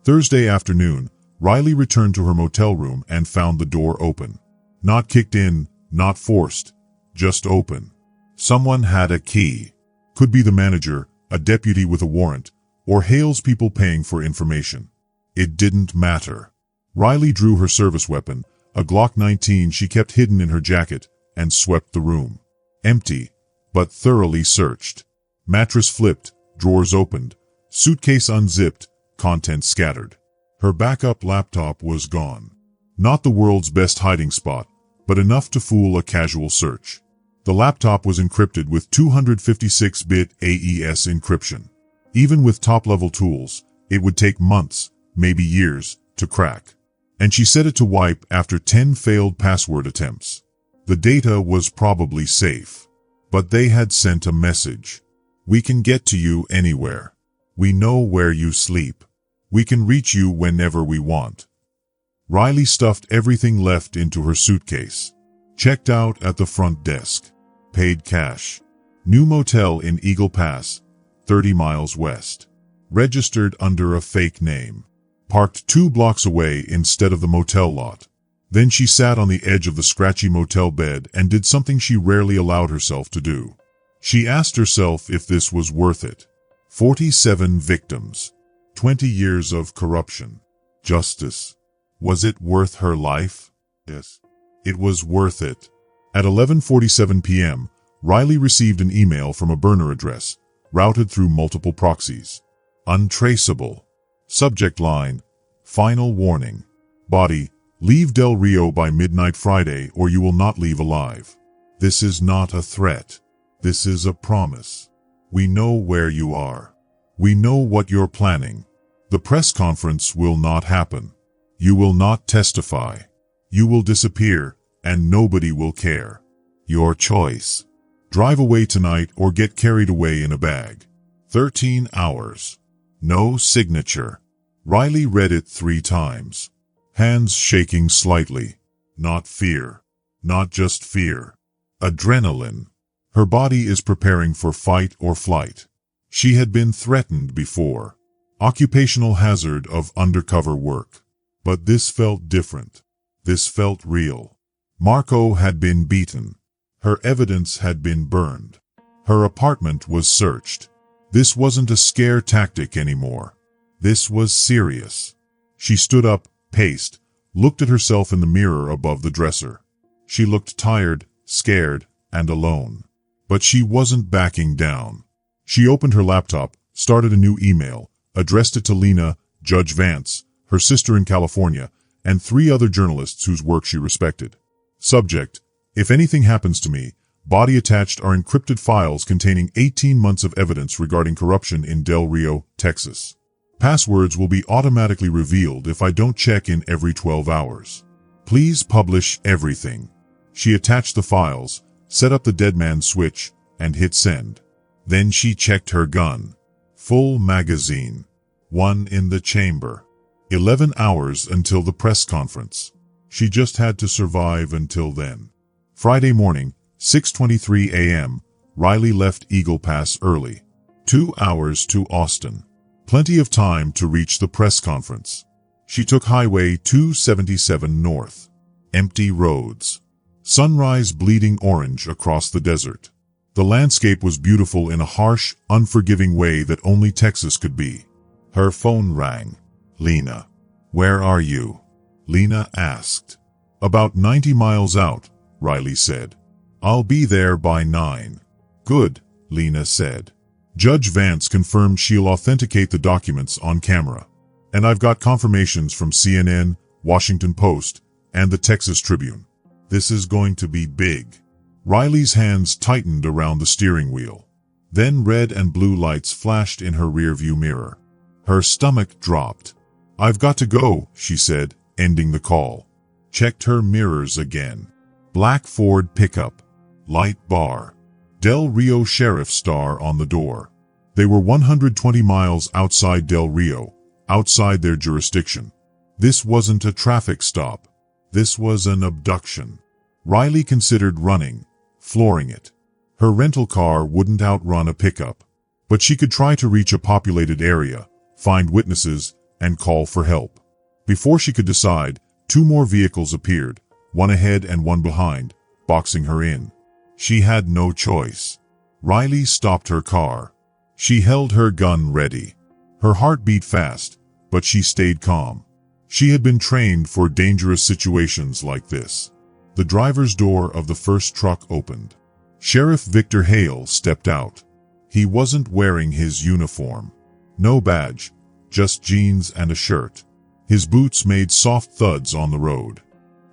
Thursday afternoon, Riley returned to her motel room and found the door open. Not kicked in, not forced, just open. Someone had a key. Could be the manager, a deputy with a warrant, or Hale's people paying for information. It didn't matter. Riley drew her service weapon, a Glock 19 she kept hidden in her jacket, and swept the room. Empty, but thoroughly searched. Mattress flipped, drawers opened, suitcase unzipped, contents scattered. Her backup laptop was gone. Not the world's best hiding spot, but enough to fool a casual search. The laptop was encrypted with 256-bit AES encryption. Even with top-level tools, it would take months, maybe years, to crack. And she set it to wipe after 10 failed password attempts. The data was probably safe. But they had sent a message. We can get to you anywhere. We know where you sleep. We can reach you whenever we want. Riley stuffed everything left into her suitcase. Checked out at the front desk. Paid cash. New motel in Eagle Pass, 30 miles west. Registered under a fake name. Parked 2 blocks away instead of the motel lot. Then she sat on the edge of the scratchy motel bed and did something she rarely allowed herself to do. She asked herself if this was worth it. 47 victims. 20 years of corruption. Justice. Was it worth her life? Yes. It was worth it. At 11:47 p.m., Riley received an email from a burner address, routed through multiple proxies. Untraceable. Subject line: Final warning. Body: leave Del Rio by midnight Friday or you will not leave alive. This is not a threat. This is a promise. We know where you are. We know what you're planning. The press conference will not happen. You will not testify. You will disappear, and nobody will care. Your choice. Drive away tonight or get carried away in a bag. 13 hours. No signature. Riley read it 3 times. Hands shaking slightly. Not fear. Not just fear. Adrenaline. Her body is preparing for fight or flight. She had been threatened before. Occupational hazard of undercover work. But this felt different. This felt real. Marco had been beaten. Her evidence had been burned. Her apartment was searched. This wasn't a scare tactic anymore. This was serious. She stood up, paced, looked at herself in the mirror above the dresser. She looked tired, scared, and alone. But she wasn't backing down. She opened her laptop, started a new email, addressed it to Lena, Judge Vance, her sister in California, and 3 other journalists whose work she respected. Subject: if anything happens to me, body attached are encrypted files containing 18 months of evidence regarding corruption in Del Rio, Texas. Passwords will be automatically revealed if I don't check in every 12 hours. Please publish everything. She attached the files, set up the dead man switch, and hit send. Then she checked her gun. Full magazine. 1 in the chamber. 11 hours until the press conference. She just had to survive until then. Friday morning, 6:23 a.m., Riley left Eagle Pass early. 2 hours to Austin. Plenty of time to reach the press conference. She took Highway 277 north. Empty roads. Sunrise bleeding orange across the desert. The landscape was beautiful in a harsh, unforgiving way that only Texas could be. Her phone rang. Lena. Where are you? Lena asked. About 90 miles out, Riley said. I'll be there by 9. Good, Lena said. Judge Vance confirmed she'll authenticate the documents on camera. And I've got confirmations from CNN, Washington Post, and the Texas Tribune. This is going to be big. Riley's hands tightened around the steering wheel. Then red and blue lights flashed in her rearview mirror. Her stomach dropped. I've got to go, she said, ending the call. Checked her mirrors again. Black Ford pickup. Light bar. Del Rio Sheriff star on the door. They were 120 miles outside Del Rio, outside their jurisdiction. This wasn't a traffic stop. This was an abduction. Riley considered running, flooring it. Her rental car wouldn't outrun a pickup. But she could try to reach a populated area, find witnesses, and call for help. Before she could decide, 2 more vehicles appeared, one ahead and one behind, boxing her in. She had no choice. Riley stopped her car. She held her gun ready. Her heart beat fast, but she stayed calm. She had been trained for dangerous situations like this. The driver's door of the first truck opened. Sheriff Victor Hale stepped out. He wasn't wearing his uniform. No badge, just jeans and a shirt. His boots made soft thuds on the road.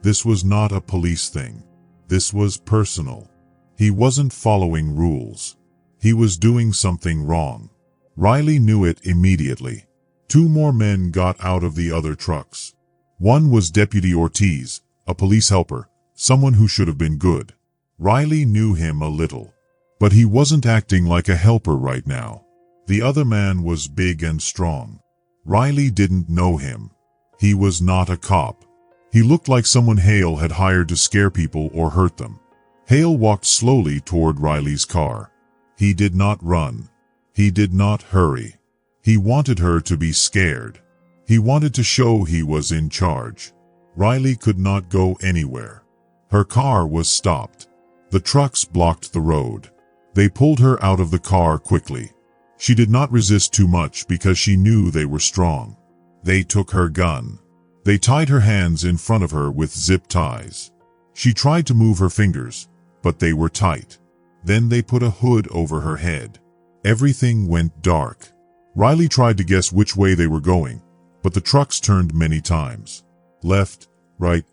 This was not a police thing. This was personal. He wasn't following rules. He was doing something wrong. Riley knew it immediately. 2 more men got out of the other trucks. One was Deputy Ortiz, a police helper, someone who should have been good. Riley knew him a little, but he wasn't acting like a helper right now. The other man was big and strong. Riley didn't know him. He was not a cop. He looked like someone Hale had hired to scare people or hurt them. Hale walked slowly toward Riley's car. He did not run. He did not hurry. He wanted her to be scared. He wanted to show he was in charge. Riley could not go anywhere. Her car was stopped. The trucks blocked the road. They pulled her out of the car quickly. She did not resist too much because she knew they were strong. They took her gun. They tied her hands in front of her with zip ties. She tried to move her fingers, but they were tight. Then they put a hood over her head. Everything went dark. Riley tried to guess which way they were going, but the trucks turned many times. Left, right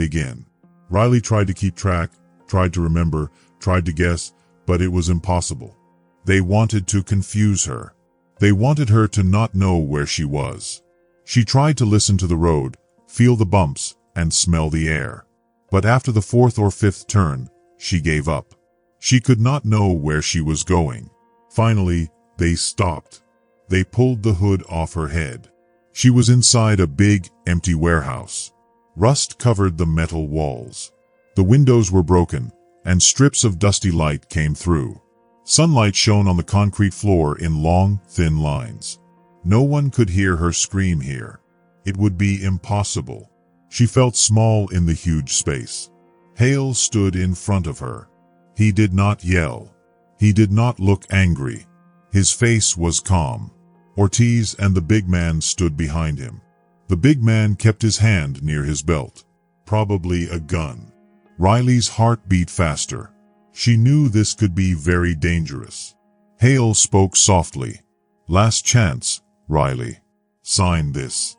again. Riley tried to keep track, tried to remember, tried to guess, but it was impossible. They wanted to confuse her. They wanted her to not know where she was. She tried to listen to the road, feel the bumps, and smell the air. But after the 4th or 5th turn, she gave up. She could not know where she was going. Finally, they stopped. They pulled the hood off her head. She was inside a big, empty warehouse. Rust covered the metal walls. The windows were broken, and strips of dusty light came through. Sunlight shone on the concrete floor in long, thin lines. No one could hear her scream here. It would be impossible. She felt small in the huge space. Hale stood in front of her. He did not yell. He did not look angry. His face was calm. Ortiz and the big man stood behind him. The big man kept his hand near his belt. Probably a gun. Riley's heart beat faster. She knew this could be very dangerous. Hale spoke softly. "Last chance, Riley. Sign this."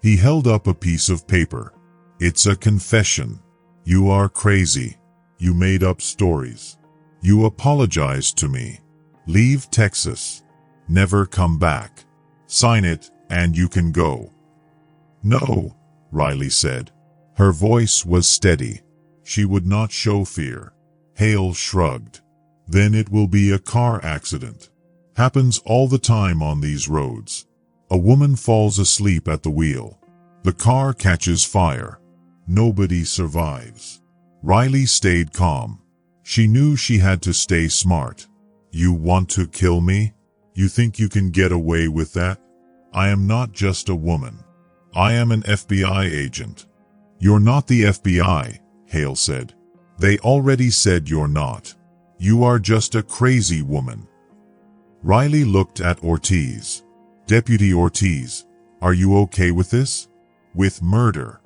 He held up a piece of paper. "It's a confession. You are crazy. You made up stories. You apologized to me. Leave Texas. Never come back. Sign it and you can go." "No," Riley said. Her voice was steady. She would not show fear. Hale shrugged. "Then it will be a car accident. Happens all the time on these roads. A woman falls asleep at the wheel. The car catches fire. Nobody survives." Riley stayed calm. She knew she had to stay smart. "You want to kill me? You think you can get away with that? I am not just a woman. I am an FBI agent." "You're not the FBI," Hale said. "They already said you're not. You are just a crazy woman." Riley looked at Ortiz. "Deputy Ortiz, are you okay with this? With murder?"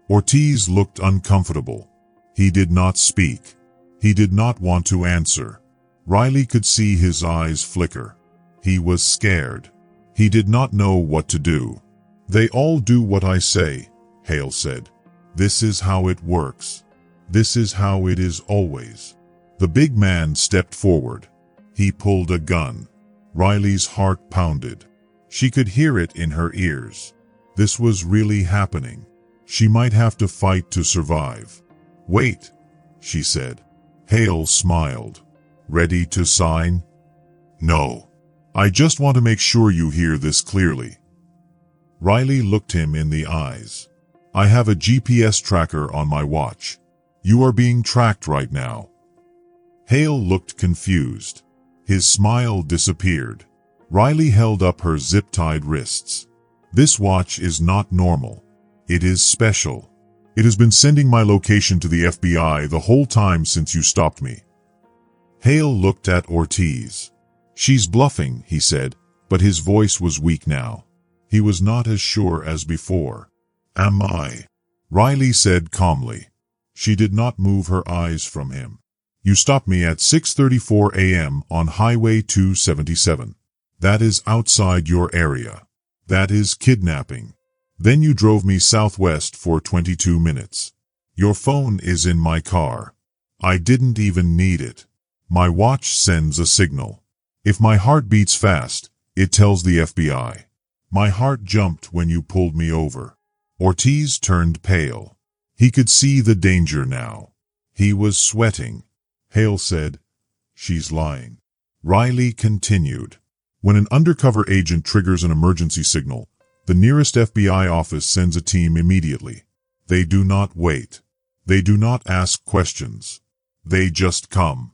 Ortiz looked uncomfortable. He did not speak. He did not want to answer. Riley could see his eyes flicker. He was scared. He did not know what to do. "They all do what I say," Hale said. "This is how it works. This is how it is always." The big man stepped forward. He pulled a gun. Riley's heart pounded. She could hear it in her ears. This was really happening. She might have to fight to survive. "Wait," she said. Hale smiled. "Ready to sign?" "No. I just want to make sure you hear this clearly." Riley looked him in the eyes. "I have a GPS tracker on my watch. You are being tracked right now." Hale looked confused. His smile disappeared. Riley held up her zip-tied wrists. "This watch is not normal. It is special. It has been sending my location to the FBI the whole time since you stopped me." Hale looked at Ortiz. "She's bluffing," he said, but his voice was weak now. He was not as sure as before. "Am I?" Riley said calmly. She did not move her eyes from him. You stopped me at 6:34 a.m. on Highway 277. That is outside your area. That is kidnapping. Then you drove me southwest for 22 minutes. Your phone is in my car. I didn't even need it. My watch sends a signal. If my heart beats fast, it tells the FBI. My heart jumped when you pulled me over. Ortiz turned pale. He could see the danger now. He was sweating. Hale said, "She's lying." Riley continued. When an undercover agent triggers an emergency signal, the nearest FBI office sends a team immediately. They do not wait. They do not ask questions. They just come.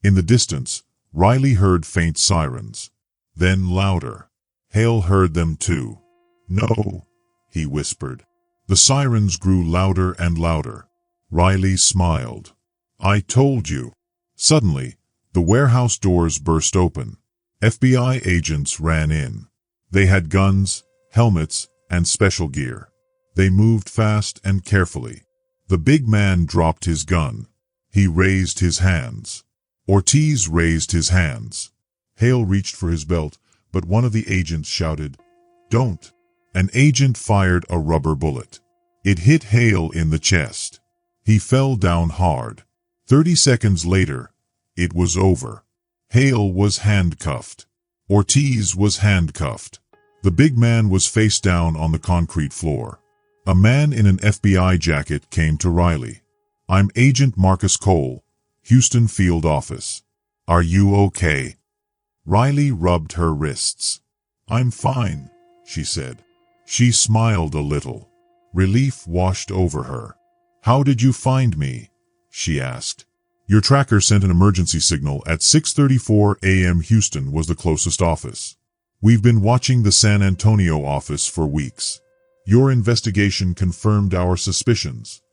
In the distance, Riley heard faint sirens. Then louder. Hale heard them too. "No," he whispered. The sirens grew louder and louder. Riley smiled. "I told you." Suddenly, the warehouse doors burst open. FBI agents ran in. They had guns, helmets, and special gear. They moved fast and carefully. The big man dropped his gun. He raised his hands. Ortiz raised his hands. Hale reached for his belt, but one of the agents shouted, "Don't!" An agent fired a rubber bullet. It hit Hale in the chest. He fell down hard. 30 seconds later, it was over. Hale was handcuffed. Ortiz was handcuffed. The big man was face down on the concrete floor. A man in an FBI jacket came to Riley. "I'm Agent Marcus Cole, Houston Field Office. Are you okay?" Riley rubbed her wrists. "I'm fine," she said. She smiled a little. Relief washed over her. "How did you find me?" she asked. "Your tracker sent an emergency signal at 6:34 a.m. Houston was the closest office. We've been watching the San Antonio office for weeks. Your investigation confirmed our suspicions,"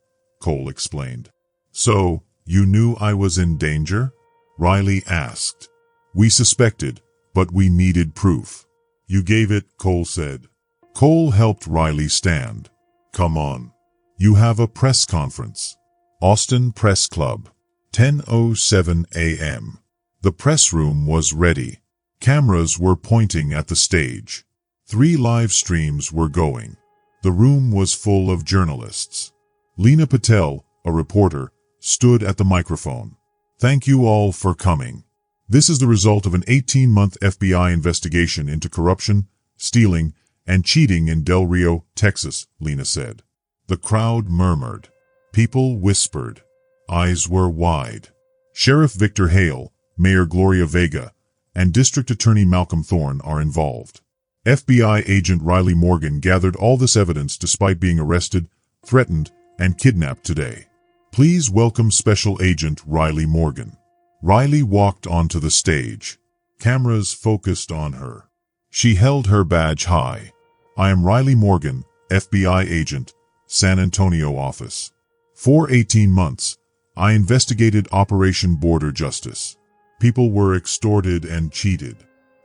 Cole explained. "So, you knew I was in danger?" Riley asked. "We suspected, but we needed proof." "You gave it," Cole said. Cole helped Riley stand. "Come on. You have a press conference." Austin Press Club. 10:07 a.m. The press room was ready. Cameras were pointing at the stage. 3 live streams were going. The room was full of journalists. Lena Patel, a reporter, stood at the microphone. "Thank you all for coming. This is the result of an 18-month FBI investigation into corruption, stealing, and cheating in Del Rio, Texas," Lena said. The crowd murmured. People whispered. Eyes were wide. Sheriff Victor Hale, Mayor Gloria Vega, and District Attorney Malcolm Thorne are involved. FBI agent Riley Morgan gathered all this evidence despite being arrested, threatened, and kidnapped today. Please welcome Special Agent Riley Morgan. Riley walked onto the stage. Cameras focused on her. She held her badge high. "I am Riley Morgan, FBI agent, San Antonio office. For 18 months, I investigated Operation Border Justice. People were extorted and cheated.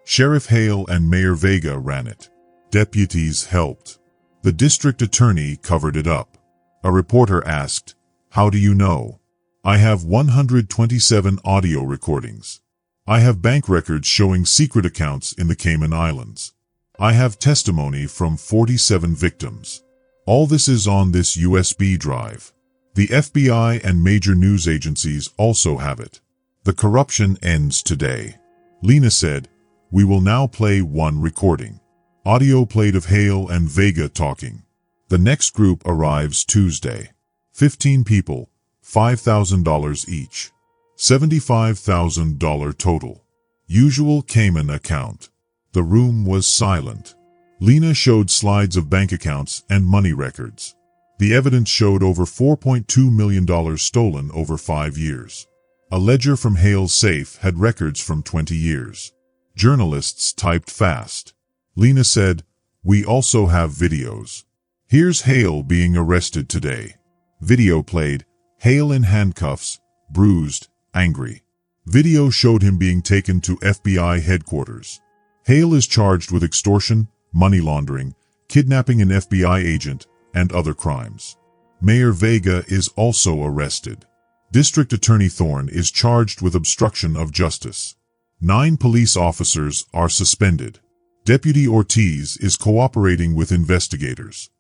Sheriff Hale and Mayor Vega ran it. Deputies helped. The district attorney covered it up." A reporter asked, "How do you know?" "I have 127 audio recordings. I have bank records showing secret accounts in the Cayman Islands. I have testimony from 47 victims. All this is on this USB drive. The FBI and major news agencies also have it. The corruption ends today." Lena said, "We will now play one recording." Audio played of Hale and Vega talking. The next group arrives Tuesday. 15 people, $5,000 each. $75,000 total. Usual Cayman account. The room was silent. Lena showed slides of bank accounts and money records. The evidence showed over $4.2 million stolen over 5 years. A ledger from Hale's safe had records from 20 years. Journalists typed fast. Lena said, "We also have videos. Here's Hale being arrested today." Video played, Hale in handcuffs, bruised, angry. Video showed him being taken to FBI headquarters. Hale is charged with extortion, money laundering, kidnapping an FBI agent, and other crimes. Mayor Vega is also arrested. District Attorney Thorne is charged with obstruction of justice. 9 police officers are suspended. Deputy Ortiz is cooperating with investigators.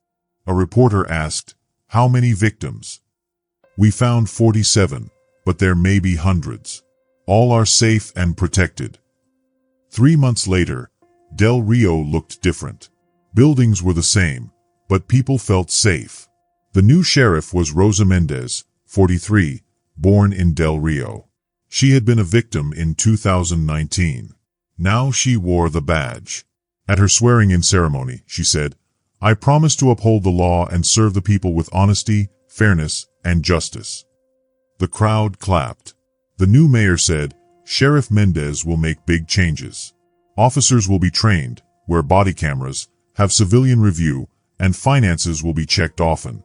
A reporter asked, "How many victims?" "We found 47, but there may be hundreds. All are safe and protected." 3 months later, Del Rio looked different. Buildings were the same, but people felt safe. The new sheriff was Rosa Mendez, 43, born in Del Rio. She had been a victim in 2019. Now she wore the badge. At her swearing-in ceremony, she said, "I promise to uphold the law and serve the people with honesty, fairness, and justice." The crowd clapped. The new mayor said, "Sheriff Mendez will make big changes. Officers will be trained, wear body cameras, have civilian review, and finances will be checked often."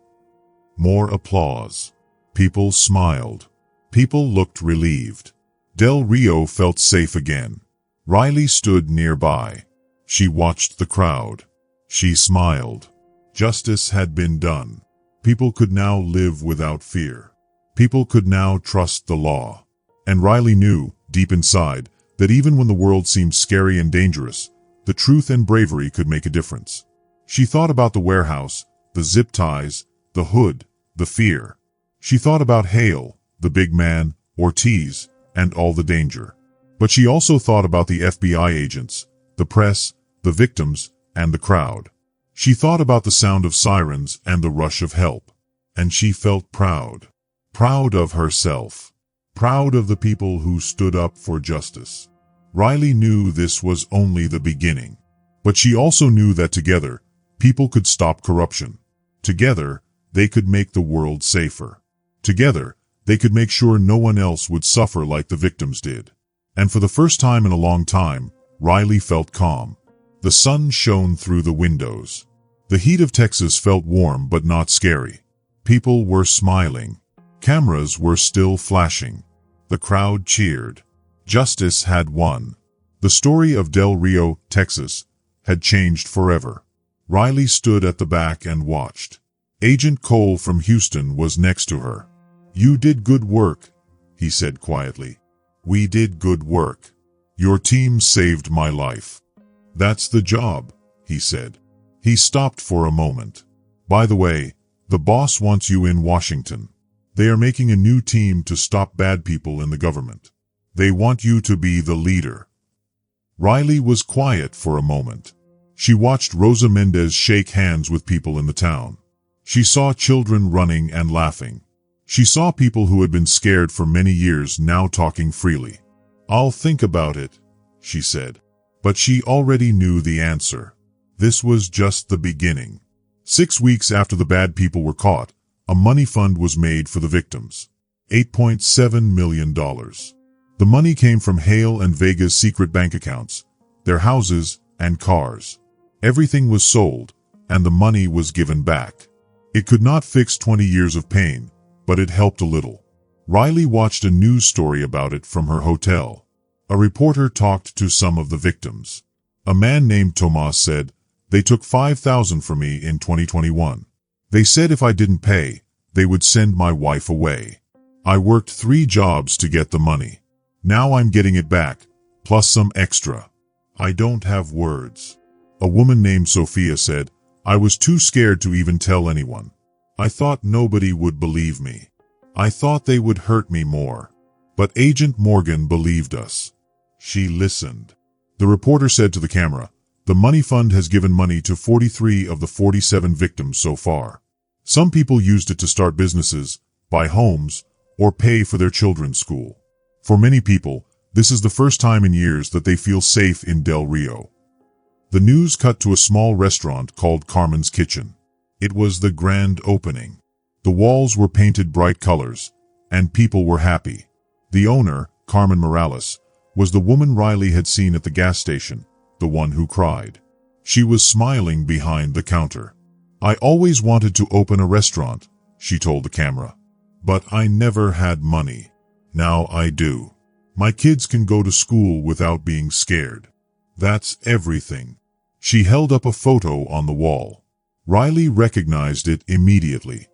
More applause. People smiled. People looked relieved. Del Rio felt safe again. Riley stood nearby. She watched the crowd. She smiled. Justice had been done. People could now live without fear. People could now trust the law. And Riley knew, deep inside, that even when the world seemed scary and dangerous, the truth and bravery could make a difference. She thought about the warehouse, the zip ties, the hood, the fear. She thought about Hale, the big man, Ortiz, and all the danger. But she also thought about the FBI agents, the press, the victims, and the crowd. She thought about the sound of sirens and the rush of help. And she felt proud. Proud of herself. Proud of the people who stood up for justice. Riley knew this was only the beginning. But she also knew that together, people could stop corruption. Together, they could make the world safer. Together, they could make sure no one else would suffer like the victims did. And for the first time in a long time, Riley felt calm. The sun shone through the windows. The heat of Texas felt warm but not scary. People were smiling. Cameras were still flashing. The crowd cheered. Justice had won. The story of Del Rio, Texas, had changed forever. Riley stood at the back and watched. Agent Cole from Houston was next to her. "You did good work," he said quietly. "We did good work. Your team saved my life." "That's the job," he said. He stopped for a moment. "By the way, the boss wants you in Washington. They are making a new team to stop bad people in the government. They want you to be the leader." Riley was quiet for a moment. She watched Rosa Mendez shake hands with people in the town. She saw children running and laughing. She saw people who had been scared for many years now talking freely. "I'll think about it," she said. But she already knew the answer. This was just the beginning. 6 weeks after the bad people were caught, a money fund was made for the victims. $8.7 million. The money came from Hale and Vega's secret bank accounts, their houses, and cars. Everything was sold, and the money was given back. It could not fix 20 years of pain, but it helped a little. Riley watched a news story about it from her hotel. A reporter talked to some of the victims. A man named Tomas said, "They took $5,000 from me in 2021. They said if I didn't pay, they would send my wife away. I worked 3 jobs to get the money. Now I'm getting it back, plus some extra. I don't have words." A woman named Sophia said, "I was too scared to even tell anyone. I thought nobody would believe me. I thought they would hurt me more. But Agent Morgan believed us. She listened." The reporter said to the camera, "The money fund has given money to 43 of the 47 victims so far. Some people used it to start businesses, buy homes, or pay for their children's school. For many people, this is the first time in years that they feel safe in Del Rio." The news cut to a small restaurant called Carmen's Kitchen. It was the grand opening. The walls were painted bright colors, and people were happy. The owner, Carmen Morales, was the woman Riley had seen at the gas station, the one who cried. She was smiling behind the counter. "I always wanted to open a restaurant," she told the camera. "But I never had money. Now I do. My kids can go to school without being scared. That's everything." She held up a photo on the wall. Riley recognized it immediately.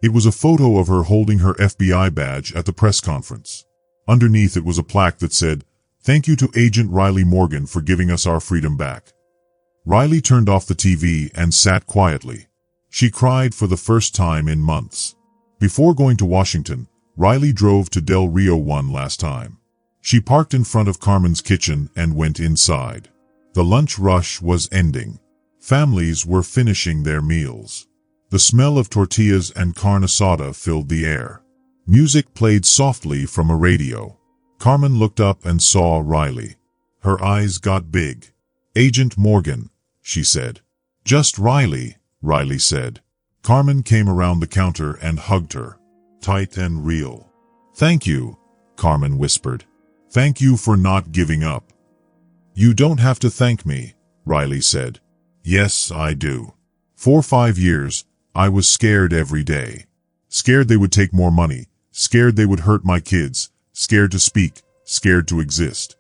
It was a photo of her holding her FBI badge at the press conference. Underneath it was a plaque that said, "Thank you to Agent Riley Morgan for giving us our freedom back." Riley turned off the TV and sat quietly. She cried for the first time in months. Before going to Washington, Riley drove to Del Rio one last time. She parked in front of Carmen's kitchen and went inside. The lunch rush was ending. Families were finishing their meals. The smell of tortillas and carne asada filled the air. Music played softly from a radio. Carmen looked up and saw Riley. Her eyes got big. "Agent Morgan," she said. "Just Riley," Riley said. Carmen came around the counter and hugged her. Tight and real. "Thank you," Carmen whispered. "Thank you for not giving up." "You don't have to thank me," Riley said. "Yes, I do. For 5 years, I was scared every day. Scared they would take more money. Scared they would hurt my kids. Scared to speak. Scared to exist."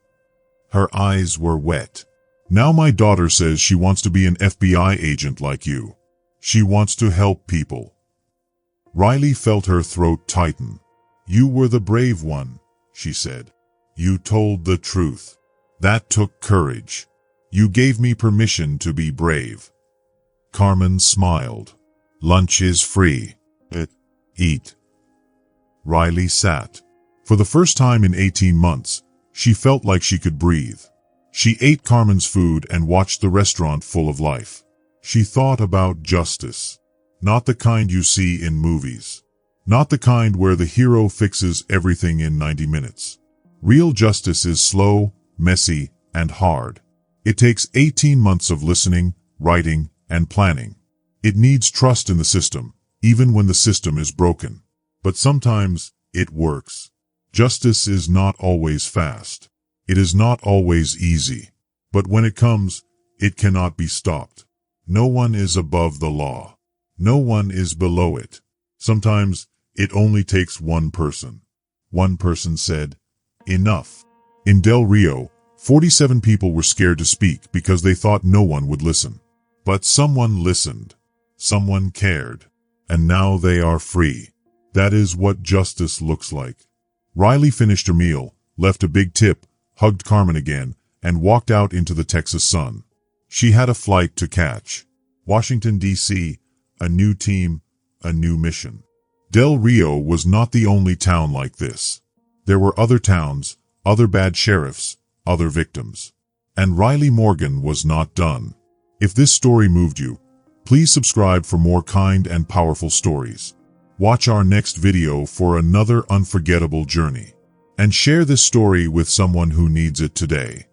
Her eyes were wet. "Now my daughter says she wants to be an FBI agent like you. She wants to help people." Riley felt her throat tighten. "You were the brave one," she said. "You told the truth. That took courage. You gave me permission to be brave." Carmen smiled. "Lunch is free. Eat." Riley sat. For the first time in 18 months, she felt like she could breathe. She ate Carmen's food and watched the restaurant full of life. She thought about justice. Not the kind you see in movies. Not the kind where the hero fixes everything in 90 minutes. Real justice is slow, messy, and hard. It takes 18 months of listening, writing, and planning. It needs trust in the system, even when the system is broken. But sometimes, it works. Justice is not always fast. It is not always easy. But when it comes, it cannot be stopped. No one is above the law. No one is below it. Sometimes, it only takes one person. One person said, "Enough." In Del Rio, 47 people were scared to speak because they thought no one would listen. But someone listened. Someone cared. And now they are free. That is what justice looks like. Riley finished her meal, left a big tip, hugged Carmen again, and walked out into the Texas sun. She had a flight to catch. Washington, D.C., a new team, a new mission. Del Rio was not the only town like this. There were other towns, other bad sheriffs, other victims. And Riley Morgan was not done. If this story moved you, please subscribe for more kind and powerful stories. Watch our next video for another unforgettable journey. And share this story with someone who needs it today.